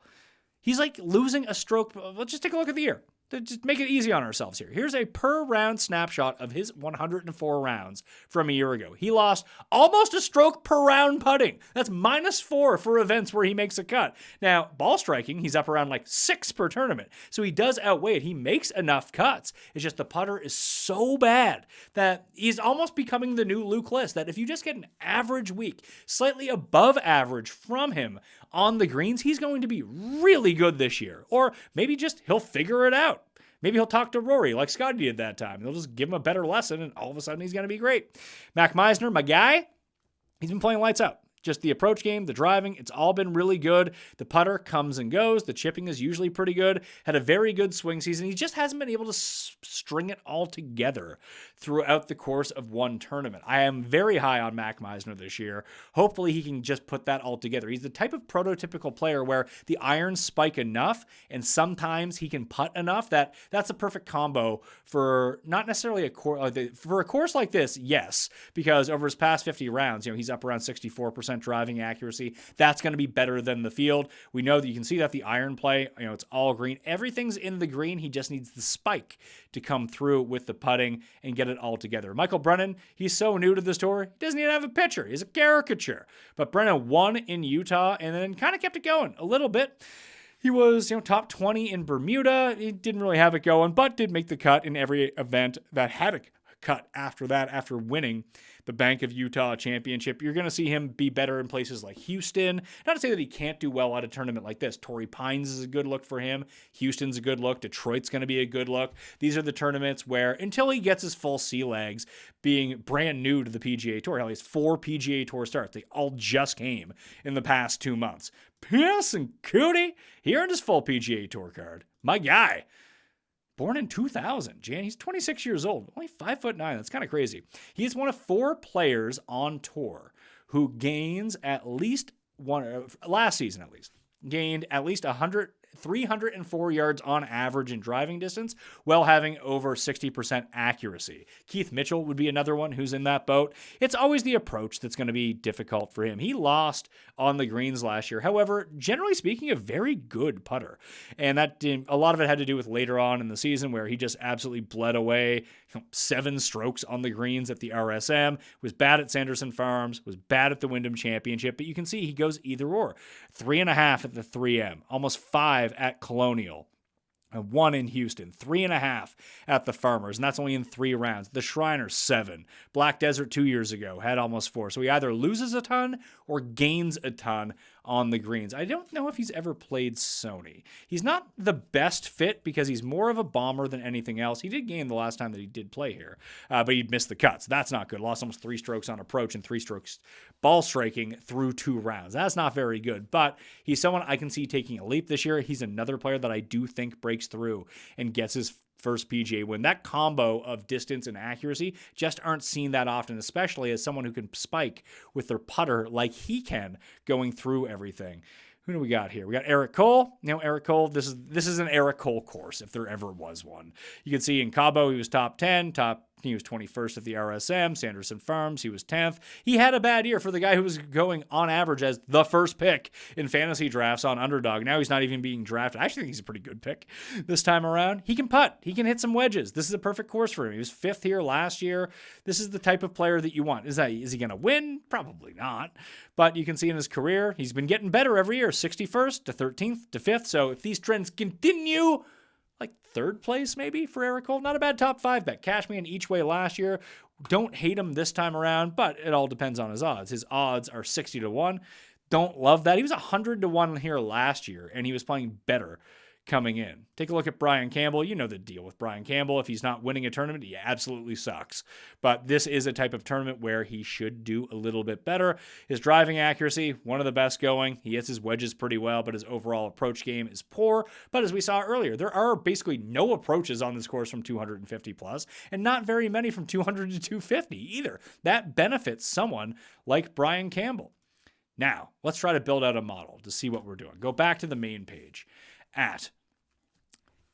[SPEAKER 2] He's like losing a stroke. Let's just take a look at the year. Just make it easy on ourselves here. Here's a per round snapshot of his 104 rounds from a year ago. He lost almost a stroke per round putting. That's -4 for events where he makes a cut. Now, ball striking, he's up around like 6 per tournament. So he does outweigh it. He makes enough cuts. It's just the putter is so bad that he's almost becoming the new Luke List, that if you just get an average week, slightly above average from him on the greens, he's going to be really good this year. Or maybe just he'll figure it out. Maybe he'll talk to Rory like Scotty did that time. They'll just give him a better lesson, and all of a sudden he's going to be great. Mac Meisner, my guy, he's been playing lights out. Just the approach game, the driving, it's all been really good. The putter comes and goes. The chipping is usually pretty good. Had a very good swing season. He just hasn't been able to string it all together throughout the course of one tournament. I am very high on Mac Meisner this year. Hopefully he can just put that all together. He's the type of prototypical player where the irons spike enough and sometimes he can putt enough that that's a perfect combo for not necessarily a course, for a course like this, yes, because over his past 50 rounds, he's up around 64% driving accuracy. That's going to be better than the field. We know that you can see that the iron play, it's all green. Everything's in the green. He just needs the spike to come through with the putting and get it all together. Michael Brennan, he's so new to this tour, he doesn't even have a picture. He's a caricature. But Brennan won in Utah and then kind of kept it going a little bit. He was, top 20 in Bermuda. He didn't really have it going, but did make the cut in every event that had a cut after that, after winning the Bank of Utah Championship. You're going to see him be better in places like Houston. Not to say that he can't do well at a tournament like this. Torrey Pines is a good look for him. Houston's a good look. Detroit's going to be a good look. These are the tournaments where, until he gets his full sea legs, being brand new to the PGA Tour, he has 4 PGA Tour starts. They all just came in the past 2 months. Piss and Cootie, he earned his full PGA Tour card. My guy. Born in 2000, Jan. He's 26 years old, only 5'9". That's kind of crazy. He is one of 4 players on tour who gains at least one, last season at least, gained at least 304 yards on average in driving distance while having over 60% accuracy. Keith Mitchell would be another one who's in that boat. It's always the approach that's going to be difficult for him. He lost on the greens last year. However, generally speaking, a very good putter. And that a lot of it had to do with later on in the season where he just absolutely bled away 7 strokes on the greens at the RSM, was bad at Sanderson Farms, was bad at the Wyndham Championship, but you can see he goes either or. 3.5 at the 3M, almost 5 at Colonial, 1 in Houston, 3.5 at the Farmers, and that's only in 3 rounds. The Shriners, 7. Black Desert 2 years ago had almost 4. So he either loses a ton or gains a ton on the greens. I don't know if he's ever played Sony. He's not the best fit because he's more of a bomber than anything else. He did gain the last time that he did play here, but he'd missed the cuts. That's not good. Lost almost 3 strokes on approach and 3 strokes ball striking through 2 rounds. That's not very good, but he's someone I can see taking a leap this year. He's another player that I do think breaks through and gets his first PGA win. That combo of distance and accuracy just aren't seen that often, especially as someone who can spike with their putter like he can going through everything. Who do we got here? We got Eric Cole. Eric Cole, this is an Eric Cole course, if there ever was one. You can see in Cabo, he was top 10, he was 21st at the RSM, Sanderson Farms, he was 10th. He had a bad year for the guy who was going on average as the first pick in fantasy drafts on Underdog. Now he's not even being drafted. I actually think he's a pretty good pick this time around. He can putt. He can hit some wedges. This is a perfect course for him. He was 5th here last year. This is the type of player that you want. Is he going to win? Probably not. But you can see in his career, he's been getting better every year, 61st to 13th to 5th. So if these trends continue, like third place maybe for Eric Cole. Not a bad top 5 bet. Cash me in each way last year. Don't hate him this time around, but it all depends on his odds. His odds are 60 to 1. Don't love that. He was 100 to 1 here last year, and he was playing better coming in. Take a look at Brian Campbell. You know the deal with Brian Campbell. If he's not winning a tournament, he absolutely sucks. But this is a type of tournament where he should do a little bit better. His driving accuracy, one of the best going. He hits his wedges pretty well, but his overall approach game is poor. But as we saw earlier, there are basically no approaches on this course from 250 plus, and not very many from 200 to 250 either. That benefits someone like Brian Campbell. Now, let's try to build out a model to see what we're doing. Go back to the main page at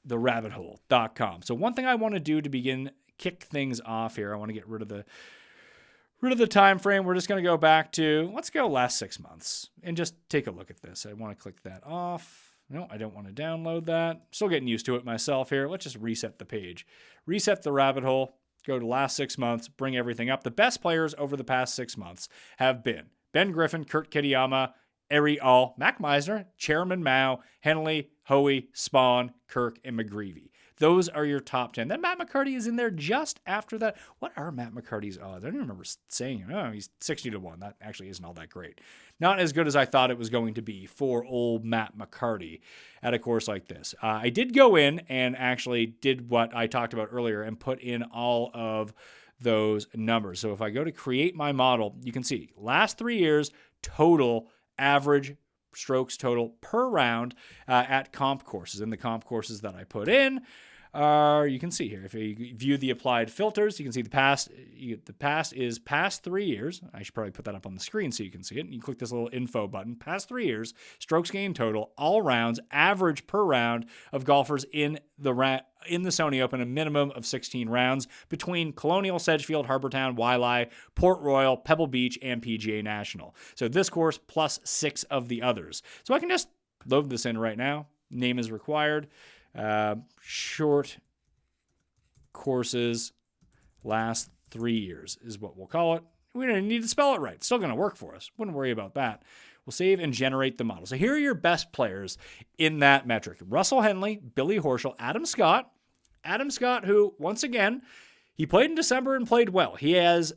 [SPEAKER 2] therabbithole.com. So one thing I want to do to kick things off here, I want to get rid of the time frame. We're just going to go back to, let's go last 6 months and just take a look at this. I want to click that off. No, I don't want to download that. Still getting used to it myself here. Let's just reset the page. Reset the rabbit hole. Go to last 6 months, bring everything up. The best players over the past 6 months have been Ben Griffin, Kurt Kitayama, Eri All, Mac Meisner, Chairman Mao, Henley, Hoey, Spawn, Kirk, and McGreevy. Those are your top 10. Then Matt McCarty is in there just after that. What are Matt McCarty's odds? I don't remember saying it. Oh, he's 60 to 1. That actually isn't all that great. Not as good as I thought it was going to be for old Matt McCarty at a course like this. I did go in and actually did what I talked about earlier and put in all of those numbers. So if I go to create my model, you can see last 3 years total average strokes total per round at comp courses. And the comp courses that I put in are, you can see here, if you view the applied filters, you can see the past is past 3 years. I should probably put that up on the screen so you can see it. And you click this little info button, past 3 years, strokes gained total, all rounds, average per round of golfers in the Sony Open, a minimum of 16 rounds between Colonial, Sedgefield, Harbortown, Waialae, Port Royal, Pebble Beach, and PGA National. So this course plus 6 of the others. So I can just load this in right now. Name is required. Short courses last 3 years is what we'll call it. We don't need to spell it right. It's still going to work for us. Wouldn't worry about that. We'll save and generate the model. So here are your best players in that metric. Russell Henley, Billy Horschel, Adam Scott. Adam Scott, who, once again, he played in December and played well. He has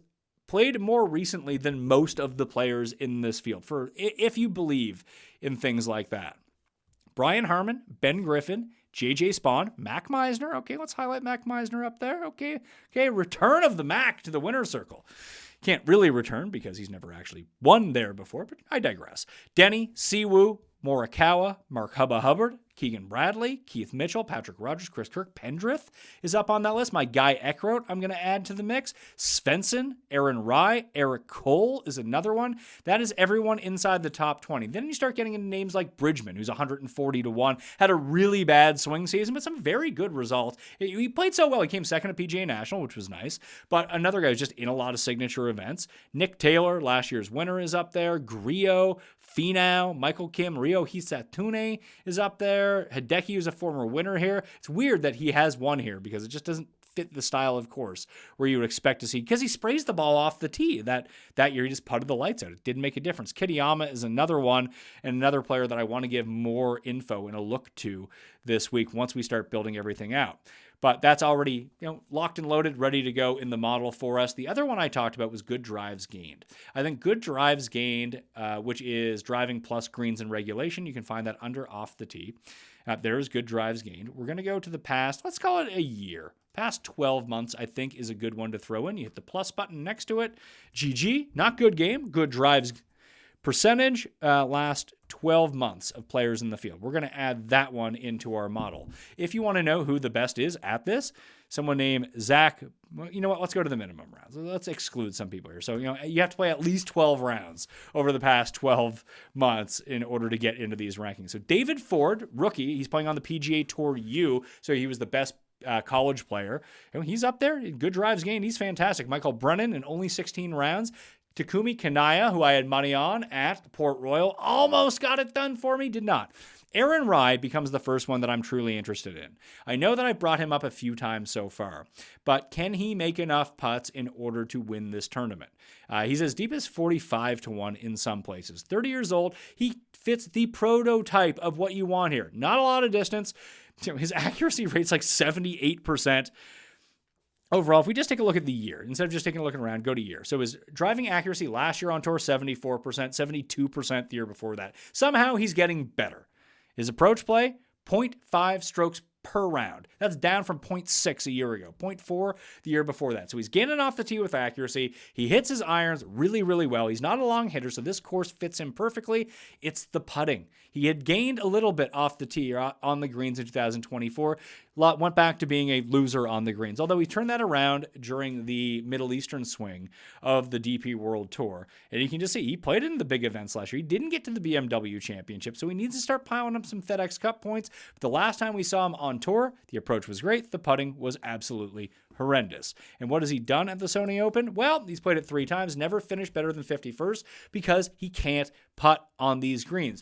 [SPEAKER 2] played more recently than most of the players in this field, if you believe in things like that. Brian Harmon, Ben Griffin, J.J. Spawn, Mac Meisner. Okay, let's highlight Mac Meisner up there. Okay, return of the Mac to the winner's circle. Can't really return because he's never actually won there before, but I digress. Denny, Siwoo, Morikawa, Mark Hubba Hubbard, Keegan Bradley, Keith Mitchell, Patrick Rogers, Chris Kirk, Pendrith is up on that list. My guy Eckroat, I'm going to add to the mix. Svensson, Aaron Rye, Eric Cole is another one. That is everyone inside the top 20. Then you start getting into names like Bridgman, who's 140 to 1, had a really bad swing season, but some very good results. He played so well. He came second at PGA National, which was nice. But another guy who's just in a lot of signature events. Nick Taylor, last year's winner, is up there. Griot, Finau, Michael Kim, Rio Hisatune is up there. Hideki, who's a former winner here. It's weird that he has won here because it just doesn't fit the style of course where you would expect to see, because he sprays the ball off the tee. That year he just putted the lights out. It didn't make a difference. Kitayama is another one, and another player that I want to give more info and a look to this week once we start building everything out. But that's already locked and loaded, ready to go in the model for us. The other one I talked about was good drives gained. I think good drives gained, which is driving plus greens and regulation. You can find that under off the tee. There's good drives gained. We're going to go to the past, let's call it a year. Past 12 months, I think, is a good one to throw in. You hit the plus button next to it. GG, not good game, good drives percentage, last 12 months of players in the field. We're going to add that one into our model. If you want to know who the best is at this, someone named Zach, well, you know what? Let's go to the minimum rounds. Let's exclude some people here. So, you have to play at least 12 rounds over the past 12 months in order to get into these rankings. So David Ford, rookie, he's playing on the PGA Tour U, so he was the best college player. He's up there. Good drives gained. He's fantastic. Michael Brennan in only 16 rounds. Takumi Kanaya, who I had money on at Port Royal, almost got it done for me, did not. Aaron Rye becomes the first one that I'm truly interested in. I know that I brought him up a few times so far, but can he make enough putts in order to win this tournament? He's as deep as 45 to 1 in some places. 30 years old. He fits the prototype of what you want here. Not a lot of distance. His accuracy rate's like 78%. Overall, if we just take a look at the year, instead of just taking a look around, go to year. So his driving accuracy last year on tour, 74%, 72% the year before that. Somehow he's getting better. His approach play, 0.5 strokes per round. That's down from 0.6 a year ago, 0.4 the year before that. So he's getting off the tee with accuracy. He hits his irons really, really well. He's not a long hitter, so this course fits him perfectly. It's the putting. He had gained a little bit off the tee or on the greens in 2024. Went back to being a loser on the greens, although he turned that around during the Middle Eastern swing of the DP World Tour. And you can just see he played in the big events last year. He didn't get to the BMW Championship, so he needs to start piling up some FedEx Cup points. But the last time we saw him on tour, the approach was great. The putting was absolutely horrendous. And what has he done at the Sony Open? Well, he's played it 3 times, never finished better than 51st because he can't putt on these greens.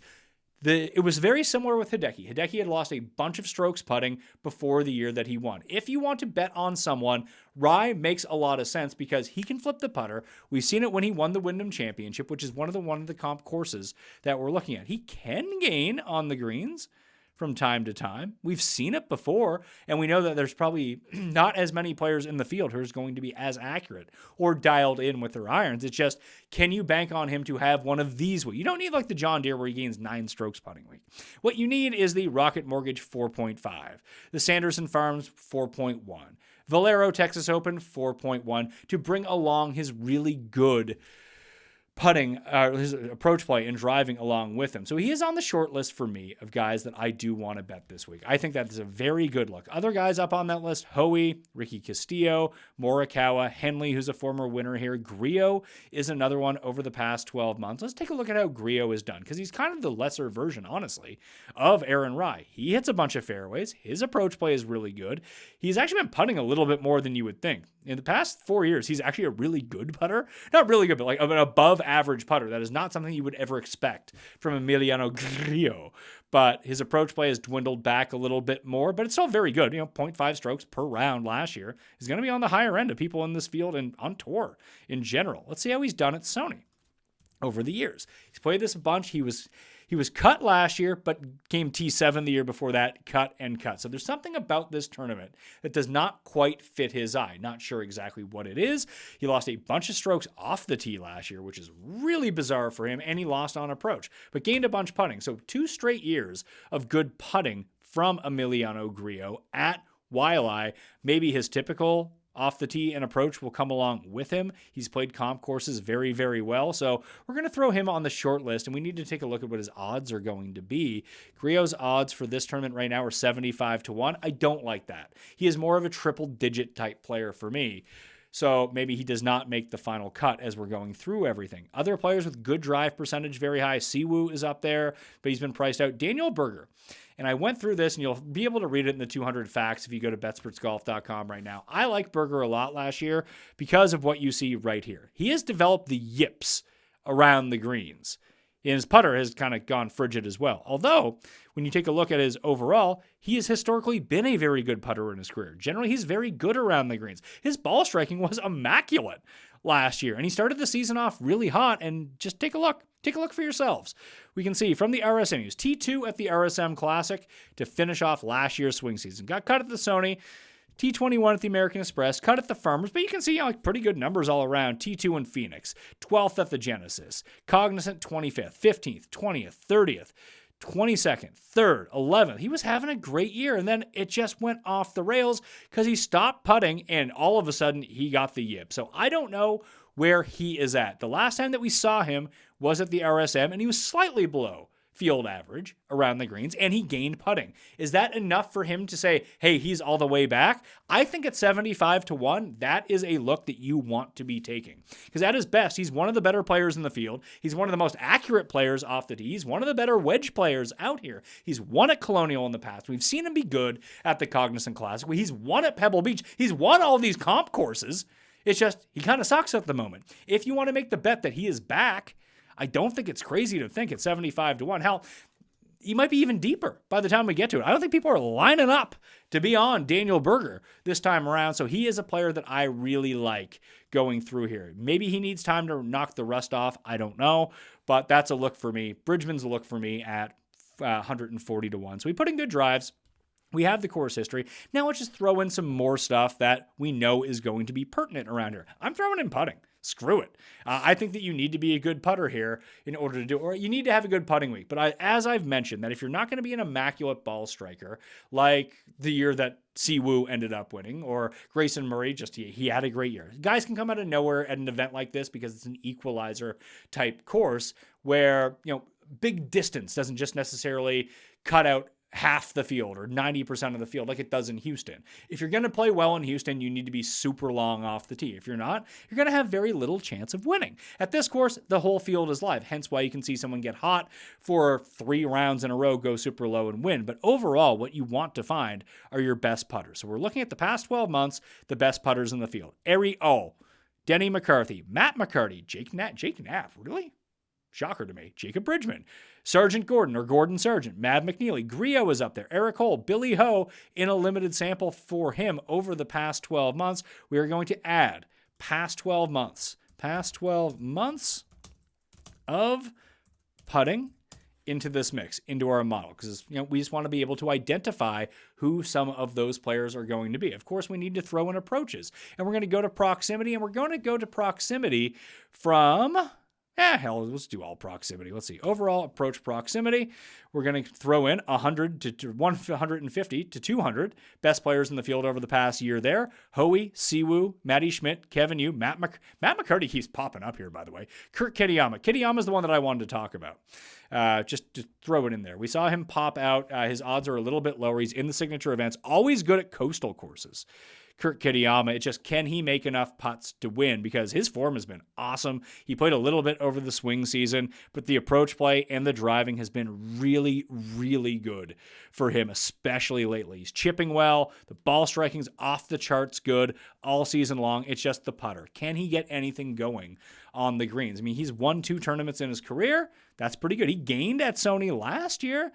[SPEAKER 2] It was very similar with Hideki. Hideki had lost a bunch of strokes putting before the year that he won. If you want to bet on someone, Rai makes a lot of sense because he can flip the putter. We've seen it when he won the Wyndham Championship, which is one of the comp courses that we're looking at. He can gain on the greens from time to time. We've seen it before, and we know that there's probably not as many players in the field who's going to be as accurate or dialed in with their irons. It's just, can you bank on him to have one of these weeks? You don't need like the John Deere where he gains 9 strokes putting week. What you need is the Rocket Mortgage 4.5, the Sanderson Farms 4.1, Valero Texas Open 4.1 to bring along his really good putting, his approach play and driving along with him. So he is on the short list for me of guys that I do want to bet this week. I think that is a very good look. Other guys up on that list, Hoey, Ricky Castillo, Morikawa, Henley, who's a former winner here. Griot is another one over the past 12 months. Let's take a look at how Griot is done because he's kind of the lesser version, honestly, of Aaron Rai. He hits a bunch of fairways. His approach play is really good. He's actually been putting a little bit more than you would think. In the past 4 years, he's actually a really good putter. Not really good, but like an above average putter. That is not something you would ever expect from Emiliano Grillo. But his approach play has dwindled back a little bit more, but it's still very good. 0.5 strokes per round last year. He's going to be on the higher end of people in this field and on tour in general. Let's see how he's done at Sony over the years. He's played this a bunch. He was cut last year, but came T7 the year before that, cut and cut. So there's something about this tournament that does not quite fit his eye. Not sure exactly what it is. He lost a bunch of strokes off the tee last year, which is really bizarre for him, and he lost on approach, but gained a bunch putting. So 2 straight years of good putting from Emiliano Grillo at Waialae. Maybe his typical off the tee and approach will come along with him. He's played comp courses very, very well. So we're going to throw him on the short list, and we need to take a look at what his odds are going to be. Grillo's odds for this tournament right now are 75-1. I don't like that. He is more of a triple-digit type player for me. So maybe he does not make the final cut as we're going through everything. Other players with good drive percentage, very high. Siwoo is up there, but he's been priced out. Daniel Berger. And I went through this, and you'll be able to read it in the 200 facts if you go to betspertsgolf.com right now. I like Berger a lot last year because of what you see right here. He has developed the yips around the greens. And his putter has kind of gone frigid as well. Although, when you take a look at his overall, he has historically been a very good putter in his career. Generally, he's very good around the greens. His ball striking was immaculate last year, and he started the season off really hot, and just take a look. Take a look for yourselves. We can see from the RSM, he was T2 at the RSM Classic to finish off last year's swing season. Got cut at the Sony, T21 at the American Express, cut at the Farmers, but you can see pretty good numbers all around. T2 in Phoenix, 12th at the Genesis, Cognizant 25th, 15th, 20th, 30th, 22nd, 3rd, 11th. He was having a great year, and then it just went off the rails because he stopped putting, and all of a sudden he got the yip. So I don't know where he is at. The last time that we saw him was at the RSM, and he was slightly below field average around the greens, and he gained putting. Is that enough for him to say, hey, he's all the way back? I think at 75-1, that is a look that you want to be taking. Because at his best, he's one of the better players in the field. He's one of the most accurate players off the tee. He's one of the better wedge players out here. He's won at Colonial in the past. We've seen him be good at the Cognizant Classic. He's won at Pebble Beach. He's won all these comp courses. It's just, he kind of sucks at the moment. If you want to make the bet that he is back, I don't think it's crazy to think at 75-1. Hell, he might be even deeper by the time we get to it. I don't think people are lining up to be on Daniel Berger this time around. So he is a player that I really like going through here. Maybe he needs time to knock the rust off. I don't know, but that's a look for me. Bridgman's a look for me at 140 to 1. So we put in good drives. We have the course history. Now let's just throw in some more stuff that we know is going to be pertinent around here. I'm throwing in putting. Screw it. I think that you need to be a good putter here in order to do, or you need to have a good putting week. But as I've mentioned, that if you're not going to be an immaculate ball striker, like the year that Siwoo ended up winning, or Grayson Murray, he had a great year. Guys can come out of nowhere at an event like this because it's an equalizer type course where, big distance doesn't just necessarily cut out half the field or 90% of the field like it does in Houston. If you're going to play well in Houston, you need to be super long off the tee. If you're not, you're going to have very little chance of winning. At this course, the whole field is live, hence why you can see someone get hot for 3 rounds in a row, go super low and win. But overall, what you want to find are your best putters. So we're looking at the past 12 months, the best putters in the field. Ari O, Denny McCarthy, Matt McCarty, Jake Knapp, really? Shocker to me. Jacob Bridgman, Sergeant Gordon or Gordon Sargent, Mav McNeely, Griot is up there, Eric Hole, Billy Ho in a limited sample for him over the past 12 months. We are going to add past 12 months of putting into this mix, into our model, because we just want to be able to identify who some of those players are going to be. Of course, we need to throw in approaches, and we're going to go to proximity, from... let's do all proximity. Let's see. Overall approach proximity. We're going to throw in 100 to 150 to 200 best players in the field over the past year there. Hoey, Siwoo, Matty Schmidt, Kevin Yu, Matt McCarty keeps popping up here, by the way. Kurt Kitayama. Kitayama is the one that I wanted to talk about. Just to throw it in there. We saw him pop out. His odds are a little bit lower. He's in the signature events. Always good at coastal courses. Kurt Kitayama, it's just, can he make enough putts to win? Because his form has been awesome. He played a little bit over the swing season, but the approach play and the driving has been really, really good for him, especially lately. He's chipping well. The ball striking's off the charts good all season long. It's just the putter. Can he get anything going on the greens? I mean, he's won 2 tournaments in his career. That's pretty good. He gained at Sony last year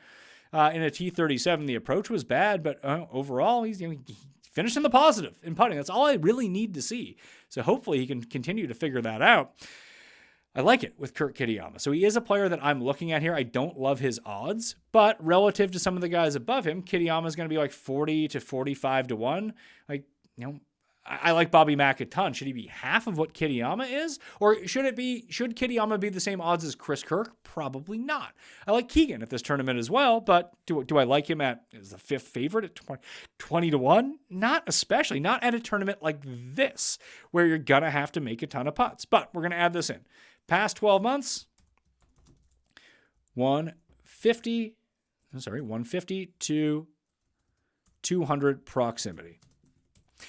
[SPEAKER 2] in a T37. The approach was bad, but overall, he's finished in the positive in putting. That's all I really need to see. So hopefully he can continue to figure that out. I like it with Kurt Kitayama. So he is a player that I'm looking at here. I don't love his odds, but relative to some of the guys above him, Kitayama is going to be like 40 to 45 to 1. I like Bobby Mack a ton. Should he be half of what Kitayama is? Or should Kitayama be the same odds as Chris Kirk? Probably not. I like Keegan at this tournament as well, but do I like him as the 5th favorite at 20 to 1? Not especially. Not at a tournament like this, where you're going to have to make a ton of putts. But we're going to add this in. Past 12 months, 150 to 200 proximity.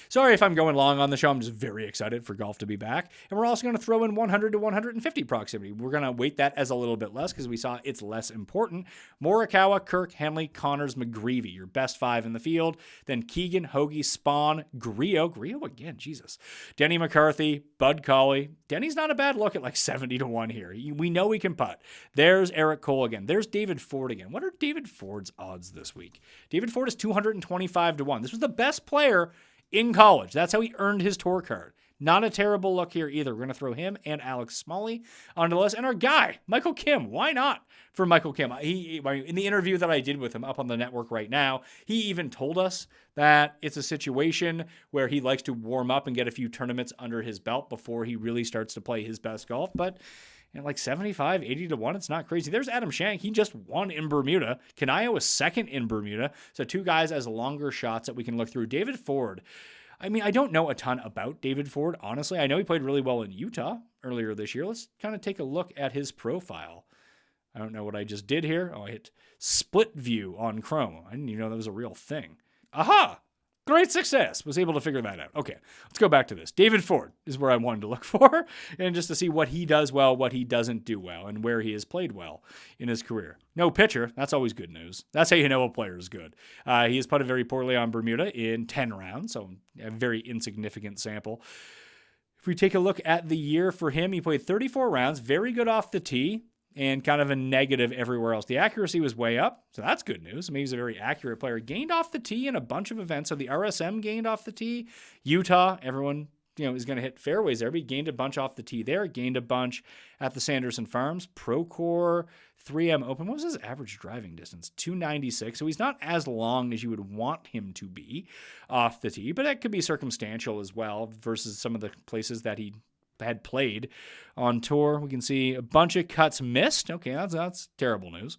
[SPEAKER 2] Sorry if I'm going long on the show. I'm just very excited for golf to be back. And we're also going to throw in 100 to 150 proximity. We're going to weight that as a little bit less because we saw it's less important. Morikawa, Kirk, Henley, Connors, McGreevy, your best 5 in the field. Then Keegan, Hoagie, Spawn, Griot again, Jesus. Denny McCarthy, Bud Cauley. Denny's not a bad look at like 70 to 1 here. We know he can putt. There's Eric Cole again. There's David Ford again. What are David Ford's odds this week? David Ford is 225 to 1. This was the best player in college. That's how he earned his tour card. Not a terrible look here either. We're going to throw him and Alex Smalley onto the list. And our guy, Michael Kim. Why not for Michael Kim? He in the interview that I did with him up on the network right now, he even told us that it's a situation where he likes to warm up and get a few tournaments under his belt before he really starts to play his best golf. But like 75, 80 to 1, it's not crazy. There's Adam Shank. He just won in Bermuda. Kanayo was second in Bermuda. So 2 guys as longer shots that we can look through. David Ford. I mean, I don't know a ton about David Ford, honestly. I know he played really well in Utah earlier this year. Let's kind of take a look at his profile. I don't know what I just did here. I hit split view on Chrome. I didn't even know that was a real thing. Aha! Great success. Was able to figure that out. Okay, let's go back to this. David Ford is where I wanted to look for, and just to see what he does well, what he doesn't do well, and where he has played well in his career. No pitcher. That's always good news. That's how you know a player is good. He has putted very poorly on Bermuda in 10 rounds, so a very insignificant sample. If we take a look at the year for him, he played 34 rounds, very good off the tee. and kind of a negative everywhere else. The accuracy was way up, so that's good news. I mean, he's a very accurate player. Gained off the tee in a bunch of events. So the RSM gained off the tee. Utah, everyone is going to hit fairways there, but he gained a bunch off the tee there. Gained a bunch at the Sanderson Farms. Procore 3M Open. What was his average driving distance? 296. So he's not as long as you would want him to be off the tee, but that could be circumstantial as well versus some of the places that he had played on tour. We can see a bunch of cuts missed. Okay, that's terrible news.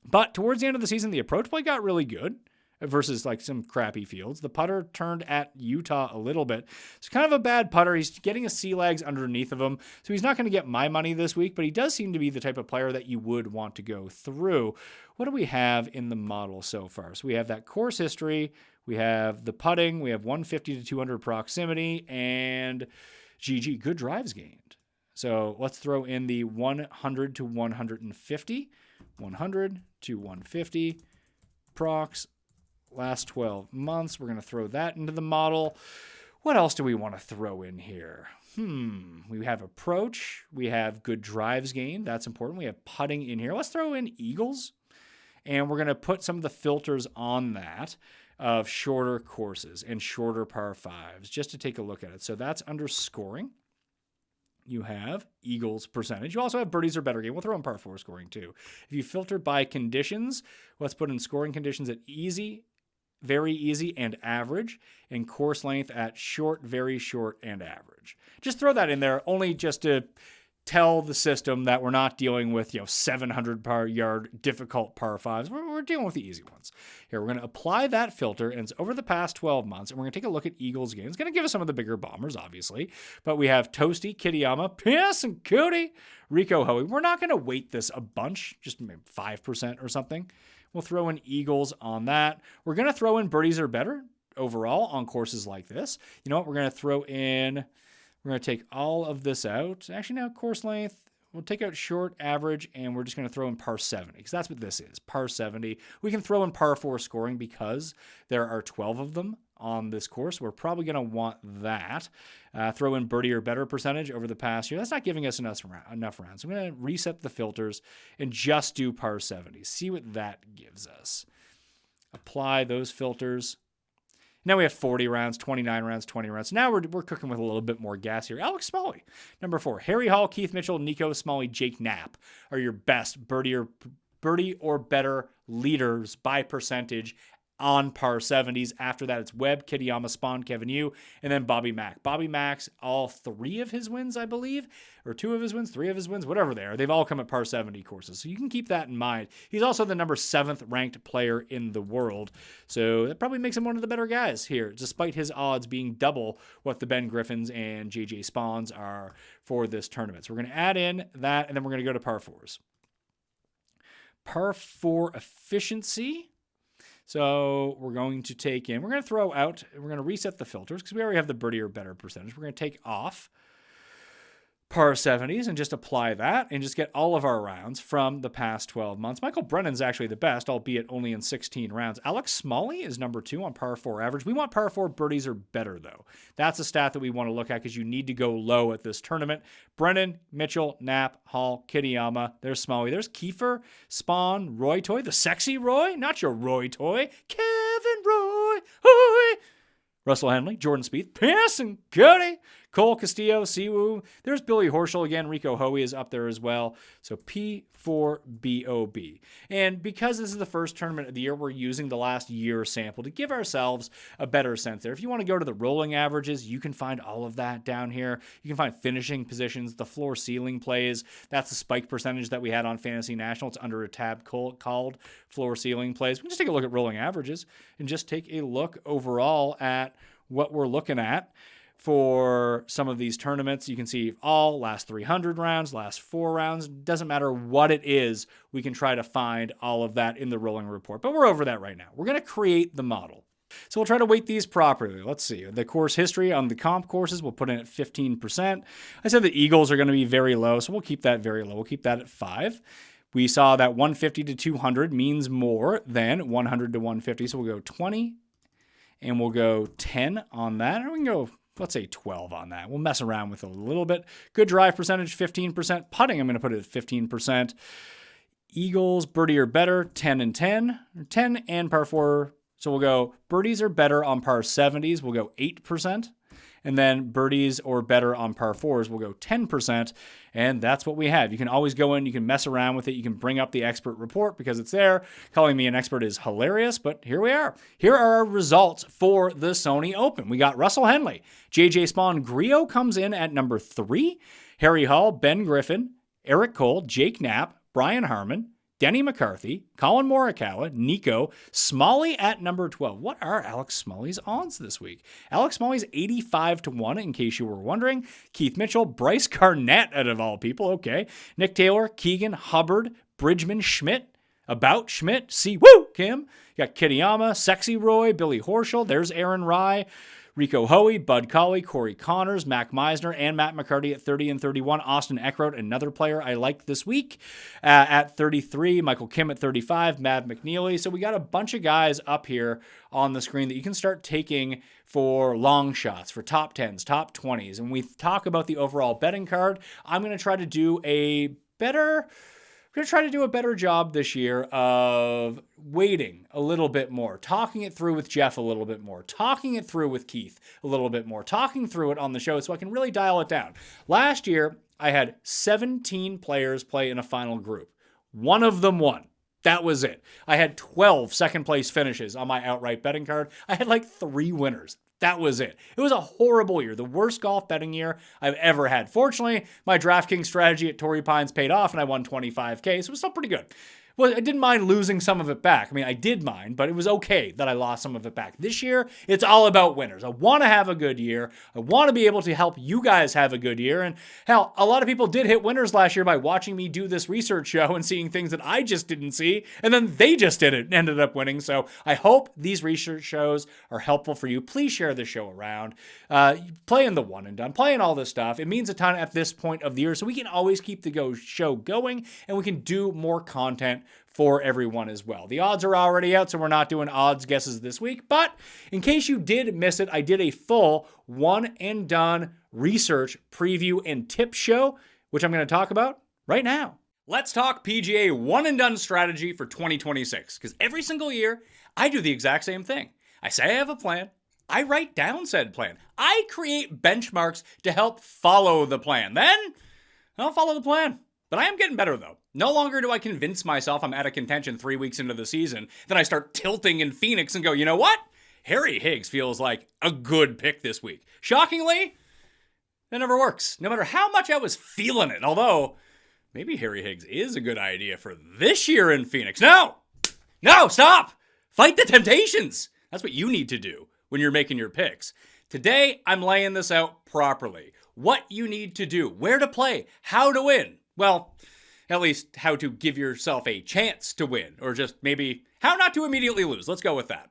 [SPEAKER 2] But towards the end of the season, the approach play got really good versus like some crappy fields. The putter turned at Utah a little bit. It's kind of a bad putter. He's getting a sea legs underneath of him, so he's not going to get my money this week, but he does seem to be the type of player that you would want to go through. What do we have in the model so far? So we have that course history, we have the putting, we have 150 to 200 proximity, and GG, good drives gained. So let's throw in the 100 to 150, 100 to 150 procs last 12 months. We're going to throw that into the model. What else do we want to throw in here? We have approach. We have good drives gained. That's important. We have putting in here. Let's throw in eagles. And we're going to put some of the filters on that of shorter courses and shorter par fives just to take a look at it. So that's under scoring. You have eagles percentage. You also have birdies or better game. We'll throw in par 4 scoring too. If you filter by conditions, let's put in scoring conditions at easy, very easy, and average, and course length at short, very short, and average. Just throw that in there only just to tell the system that we're not dealing with 700 par yard difficult par 5s. We're dealing with the easy ones. Here, we're going to apply that filter, and it's over the past 12 months, and we're going to take a look at Eagles games. It's going to give us some of the bigger bombers, obviously, but we have Toasty, Kitayama, Piss, and Cody, Rico Hoey. We're not going to weight this a bunch, just maybe 5% or something. We'll throw in Eagles on that. We're going to throw in birdies or better overall on courses like this. You know what? We're going to throw in... We're going to take all of this out. Actually, now course length, we'll take out short, average, and we're just going to throw in par 70 because that's what this is, par 70. We can throw in par 4 scoring because there are 12 of them on this course. We're probably going to want that. Throw in birdie or better percentage over the past year. That's not giving us enough rounds. I'm going to reset the filters and just do par 70. See what that gives us. Apply those filters. Now we have 40 rounds, 29 rounds, 20 rounds. Now we're cooking with a little bit more gas here. Alex Smalley, number 4. Harry Hall, Keith Mitchell, Nico Smalley, Jake Knapp are your best birdie or better leaders by percentage on par 70s. After that, it's Webb, Kitayama, Spawn, Kevin Yu, and then Bobby Mack. Bobby Mack's all 3 of his wins, I believe, or 2 of his wins, 3 of his wins, whatever they are. They've all come at par 70 courses, so you can keep that in mind. He's also the number 7th ranked player in the world, so that probably makes him one of the better guys here, despite his odds being double what the Ben Griffins and JJ Spawns are for this tournament. So we're going to add in that, and then we're going to go to par 4s. Par 4 efficiency. So we're going to take in, we're going to throw out, we're going to reset the filters because we already have the birdie or better percentage. We're going to take off par 70s and just apply that and just get all of our rounds from the past 12 months. Michael Brennan's actually the best, albeit only in 16 rounds. Alex Smalley is number 2 on par 4 average. We want par 4 birdies or better, though. That's a stat that we want to look at because you need to go low at this tournament. Brennan, Mitchell, Knapp, Hall, Kitayama. There's Smalley. There's Kiefer, Spawn, Roy Toy, the sexy Roy, not your Roy Toy. Kevin Roy, Hoy. Russell Henley, Jordan Spieth, Pearson, Cody, Cole Castillo, Siwoo. There's Billy Horschel again. Rico Hoey is up there as well. So P4BOB. And because this is the first tournament of the year, we're using the last year sample to give ourselves a better sense there. If you want to go to the rolling averages, you can find all of that down here. You can find finishing positions, the floor ceiling plays. That's the spike percentage that we had on Fantasy National. It's under a tab called floor ceiling plays. We can just take a look at rolling averages and just take a look overall at what we're looking at for some of these tournaments. You can see all last 300 rounds, last 4 rounds. Doesn't matter what it is, we can try to find all of that in the rolling report. But we're over that right now. We're going to create the model. So we'll try to weight these properly. Let's see. The course history on the comp courses, we'll put in at 15%. I said the Eagles are going to be very low, so we'll keep that very low. We'll keep that at 5. We saw that 150 to 200 means more than 100 to 150, so we'll go 20. And we'll go 10 on that. And we can go let's say 12 on that. We'll mess around with it a little bit. Good drive percentage, 15%. Putting, I'm going to put it at 15%. Eagles, birdie or better, 10 and 10. 10 and par 4. So we'll go birdies or better on par 70s. We'll go 8%. And then birdies or better on par 4s will go 10%. And that's what we have. You can always go in, you can mess around with it. You can bring up the expert report because it's there. Calling me an expert is hilarious, but here we are. Here are our results for the Sony Open. We got Russell Henley. JJ Spawn Griot comes in at number 3. Harry Hall, Ben Griffin, Eric Cole, Jake Knapp, Brian Harmon, Denny McCarthy, Colin Morikawa, Nico, Smalley at number 12. What are Alex Smalley's odds this week? Alex Smalley's 85-1, in case you were wondering. Keith Mitchell, Bryce Garnett, out of all people. Okay. Nick Taylor, Keegan, Hubbard, Bridgman, Schmidt, About Schmidt, Kim. You got Kitayama, Sexy Roy, Billy Horschel. There's Aaron Rye. Rico Hoey, Bud Colley, Corey Connors, Mac Meisner, and Matt McCarty at 30 and 31. Austin Eckroat, another player I liked this week, at 33. Michael Kim at 35. Matt McNeely. So we got a bunch of guys up here on the screen that you can start taking for long shots, for top 10s, top 20s. And we talk about the overall betting card. I'm going to try to do a better job this year of waiting a little bit more, talking it through with Jeff a little bit more, talking it through with Keith a little bit more, talking through it on the show so I can really dial it down. Last year, I had 17 players play in a final group. One of them won. That was it. I had 12 second place finishes on my outright betting card. I had like 3 winners. That was it. It was a horrible year, the worst golf betting year I've ever had. Fortunately, my DraftKings strategy at Torrey Pines paid off and I won $25K, so it was still pretty good. Well, I didn't mind losing some of it back. I mean, I did mind, but it was okay that I lost some of it back. This year, it's all about winners. I want to have a good year. I want to be able to help you guys have a good year. And hell, a lot of people did hit winners last year by watching me do this research show and seeing things that I just didn't see. And then they just did it and ended up winning. So I hope these research shows are helpful for you. Please share the show around. Playing the one and done, playing all this stuff. It means a ton at this point of the year. So we can always keep the show going and we can do more content for everyone as well. The odds are already out, so we're not doing odds guesses this week. But in case you did miss it, I did a full one and done research preview and tip show, which I'm going to talk about right now. Let's talk PGA one and done strategy for 2026, because every single year I do the exact same thing. I say I have a plan. I write down said plan. I create benchmarks to help follow the plan. Then I'll follow the plan. But I am getting better, though. No longer do I convince myself I'm out of contention 3 weeks into the season. Then I start tilting in Phoenix and go, you know what? Harry Higgs feels like a good pick this week. Shockingly, that never works. No matter how much I was feeling it. Although, maybe Harry Higgs is a good idea for this year in Phoenix. No, stop. Fight the temptations. That's what you need to do when you're making your picks. Today, I'm laying this out properly. What you need to do, where to play, how to win. Well, at least how to give yourself a chance to win, or just maybe how not to immediately lose. Let's go with that.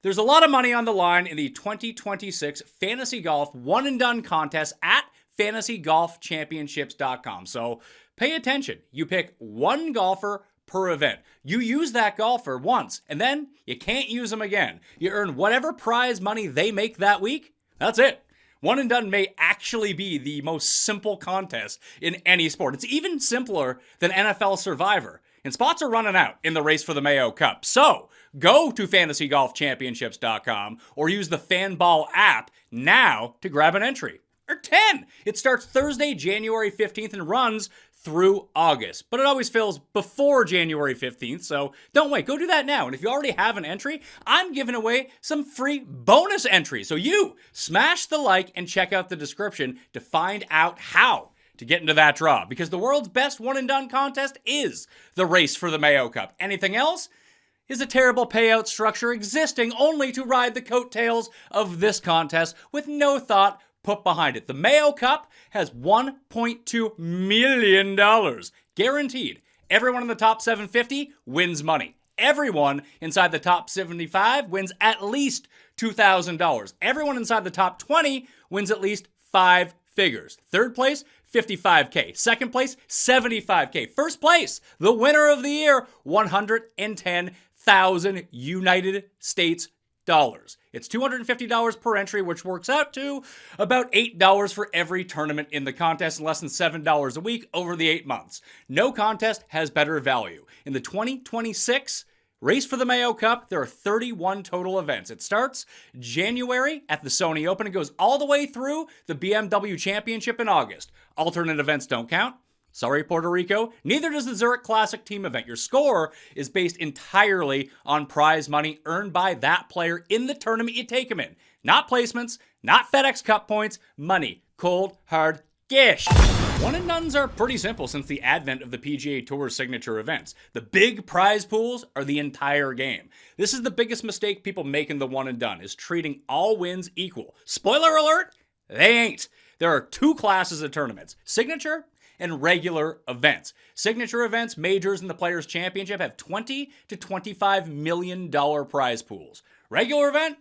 [SPEAKER 2] There's a lot of money on the line in the 2026 Fantasy Golf One and Done contest at fantasygolfchampionships.com. So pay attention. You pick one golfer per event. You use that golfer once, and then you can't use them again. You earn whatever prize money they make that week. That's it. One and Done may actually be the most simple contest in any sport. It's even simpler than NFL Survivor. And spots are running out in the race for the Mayo Cup. So go to fantasygolfchampionships.com or use the Fanball app now to grab an entry. Or 10. It starts Thursday, January 15th and runs through August. But it always fills before January 15th, so don't wait. Go do that now. And if you already have an entry, I'm giving away some free bonus entries. So you smash the like and check out the description to find out how to get into that draw. Because the world's best one and done contest is the race for the Mayo Cup. Anything else is a terrible payout structure existing only to ride the coattails of this contest with no thought put behind it. The Mayo Cup has $1.2 million guaranteed. Everyone in the top 750 wins money. Everyone inside the top 75 wins at least $2,000. Everyone inside the top 20 wins at least 5 figures. Third place, $55K. Second place, $75K. First place, the winner of the year, $110,000 United States dollars. It's $250 per entry, which works out to about $8 for every tournament in the contest and less than $7 a week over the 8 months. No contest has better value. In the 2026 Race for the Mayo Cup, there are 31 total events. It starts January at the Sony Open and goes all the way through the BMW Championship in August. Alternate events don't count. Sorry, Puerto Rico. Neither does the Zurich Classic team event. Your score is based entirely on prize money earned by that player in the tournament you take them in. Not placements, not FedEx Cup points, money. Cold, hard cash. One and dones are pretty simple since the advent of the PGA Tour signature events. The big prize pools are the entire game. This is the biggest mistake people make in the one and done, is treating all wins equal. Spoiler alert, they ain't. There are two classes of tournaments, signature and regular events. Signature events, majors, and the Players' Championship have $20 to $25 million prize pools. Regular event,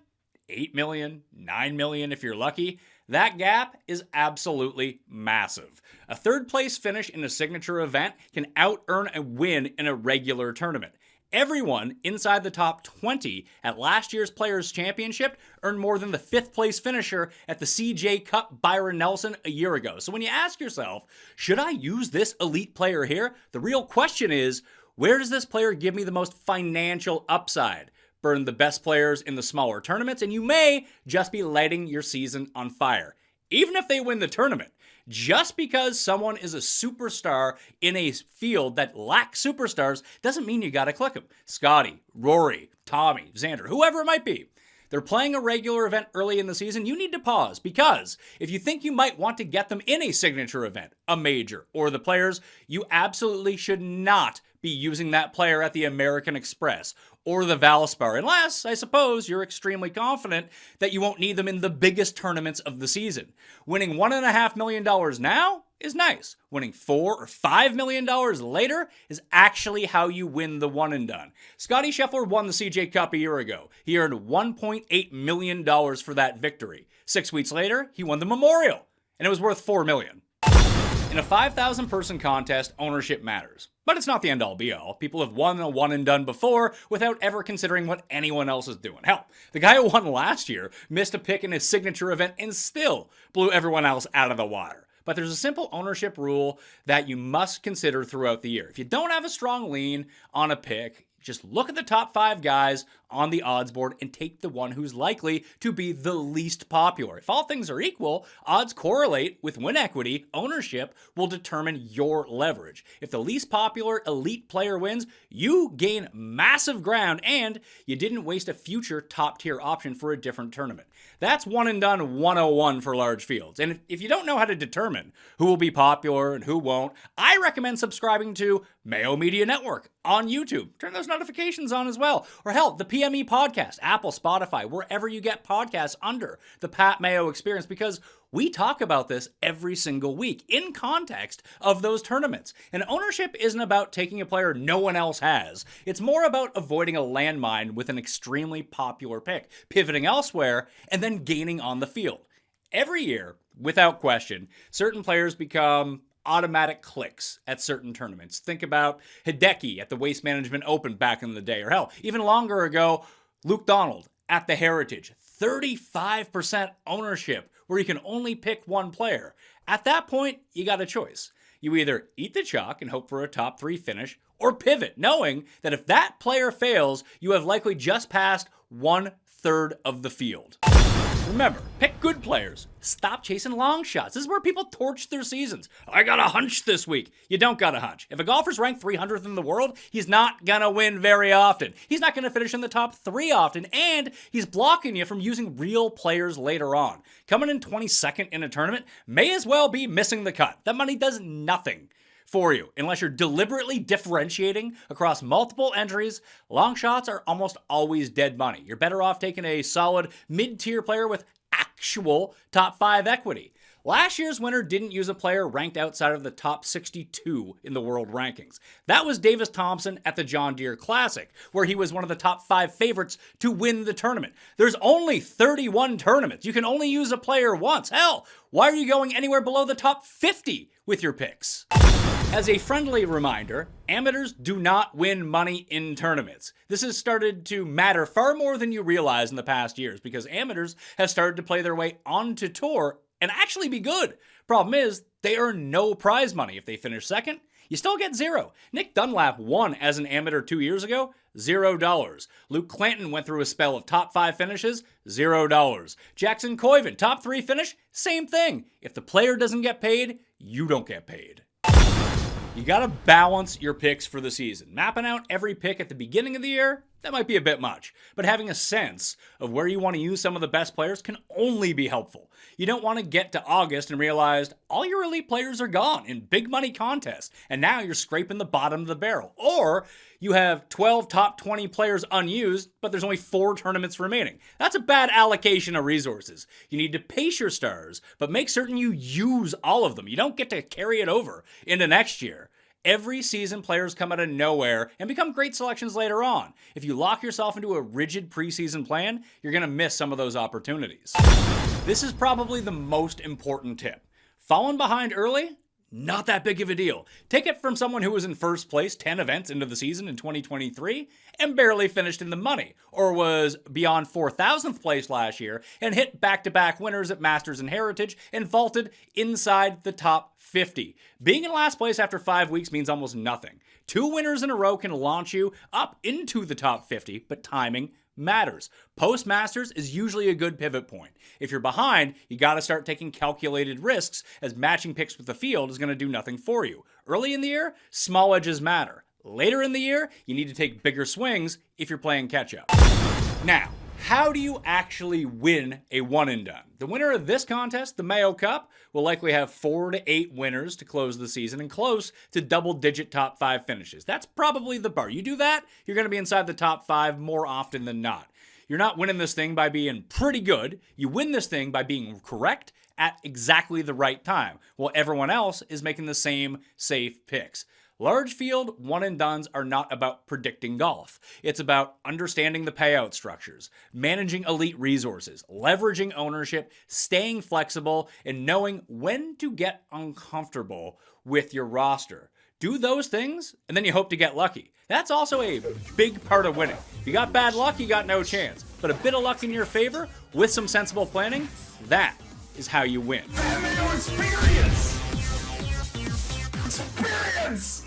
[SPEAKER 2] $8 million, $9 million if you're lucky. That gap is absolutely massive. A third place finish in a signature event can out-earn a win in a regular tournament. Everyone inside the top 20 at last year's Players' Championship earned more than the fifth place finisher at the CJ Cup Byron Nelson a year ago. So when you ask yourself, should I use this elite player here? The real question is, where does this player give me the most financial upside? Burn the best players in the smaller tournaments, and you may just be lighting your season on fire. Even if they win the tournament, just because someone is a superstar in a field that lacks superstars doesn't mean you gotta click them. Scotty, Rory, Tommy, Xander, whoever it might be. They're playing a regular event early in the season, you need to pause, because if you think you might want to get them in a signature event, a major, or the Players, you absolutely should not be using that player at the American Express or the Valspar, unless, I suppose, you're extremely confident that you won't need them in the biggest tournaments of the season. Winning $1.5 million now is nice. Winning $4 or $5 million later is actually how you win the one and done. Scotty Scheffler won the CJ Cup a year ago. He earned $1.8 million for that victory. 6 weeks later, he won the Memorial, and it was worth $4 million. In a 5,000-person contest, ownership matters. But it's not the end-all be-all. People have won a one-and-done before without ever considering what anyone else is doing. Hell, the guy who won last year missed a pick in his signature event and still blew everyone else out of the water. But there's a simple ownership rule that you must consider throughout the year. If you don't have a strong lean on a pick, just look at the top 5 guys on the odds board and take the one who's likely to be the least popular. If all things are equal, odds correlate with win equity. Ownership will determine your leverage. If the least popular elite player wins, you gain massive ground and you didn't waste a future top tier option for a different tournament. That's one and done 101 for large fields. And if you don't know how to determine who will be popular and who won't, I recommend subscribing to Mayo Media Network on YouTube. Turn those notifications on as well. Or hell, the PME podcast, Apple, Spotify, wherever you get podcasts under the Pat Mayo Experience, because we talk about this every single week in context of those tournaments. And ownership isn't about taking a player no one else has. It's more about avoiding a landmine with an extremely popular pick, pivoting elsewhere, and then gaining on the field. Every year, without question, certain players become automatic clicks at certain tournaments. Think about Hideki at the Waste Management Open back in the day, or hell, even longer ago, Luke Donald at the Heritage. 35% ownership, where you can only pick one player. At that point, you got a choice. You either eat the chalk and hope for a top 3 finish, or pivot, knowing that if that player fails, you have likely just passed 1/3 of the field. Remember, pick good players. Stop chasing long shots. This is where people torch their seasons. I got a hunch this week. You don't got a hunch. If a golfer's ranked 300th in the world, he's not going to win very often. He's not going to finish in the top 3 often, and he's blocking you from using real players later on. Coming in 22nd in a tournament may as well be missing the cut. That money does nothing for you unless you're deliberately differentiating across multiple entries. Long shots are almost always dead money. You're better off taking a solid mid-tier player with actual top 5 equity. Last year's winner didn't use a player ranked outside of the top 62 in the world rankings. That was Davis Thompson at the John Deere Classic, where he was one of the top 5 favorites to win the tournament. There's only 31 tournaments. You can only use a player once. Hell, why are you going anywhere below the top 50 with your picks? As a friendly reminder, amateurs do not win money in tournaments. This has started to matter far more than you realize in the past years because amateurs have started to play their way onto tour and actually be good. Problem is, they earn no prize money. If they finish second, you still get zero. Nick Dunlap won as an amateur 2 years ago, $0. Luke Clanton went through a spell of top 5 finishes, $0. Jackson Coyven, top 3 finish, same thing. If the player doesn't get paid, you don't get paid. You gotta balance your picks for the season. Mapping out every pick at the beginning of the year, that might be a bit much. But having a sense of where you want to use some of the best players can only be helpful. You don't want to get to August and realize all your elite players are gone in big money contests, and now you're scraping the bottom of the barrel. Or you have 12 top 20 players unused, but there's only 4 tournaments remaining. That's a bad allocation of resources. You need to pace your stars, but make certain you use all of them. You don't get to carry it over into next year. Every season, players come out of nowhere and become great selections later on. If you lock yourself into a rigid preseason plan, you're going to miss some of those opportunities. This is probably the most important tip. Falling behind early? Not that big of a deal. Take it from someone who was in first place 10 events into the season in 2023 and barely finished in the money, or was beyond 4,000th place last year and hit back-to-back winners at Masters and Heritage and vaulted inside the top 50. Being in last place after 5 weeks means almost nothing. 2 winners in a row can launch you up into the top 50, but timing matters. Post-Masters is usually a good pivot point. If you're behind, you gotta start taking calculated risks, as matching picks with the field is gonna do nothing for you. Early in the year, small edges matter. Later in the year, you need to take bigger swings if you're playing catch-up. Now, how do you actually win a one and done? The winner of this contest, the Mayo Cup, will likely have 4 to 8 winners to close the season and close to double-digit top 5 finishes. That's probably the bar. You do that, you're going to be inside the top 5 more often than not. You're not winning this thing by being pretty good. You win this thing by being correct at exactly the right time, while everyone else is making the same safe picks. Large field one-and-dones are not about predicting golf. It's about understanding the payout structures, managing elite resources, leveraging ownership, staying flexible, and knowing when to get uncomfortable with your roster. Do those things, and then you hope to get lucky. That's also a big part of winning. If you got bad luck, you got no chance. But a bit of luck in your favor, with some sensible planning, that is how you win.
[SPEAKER 1] Mayo Experience! Experience!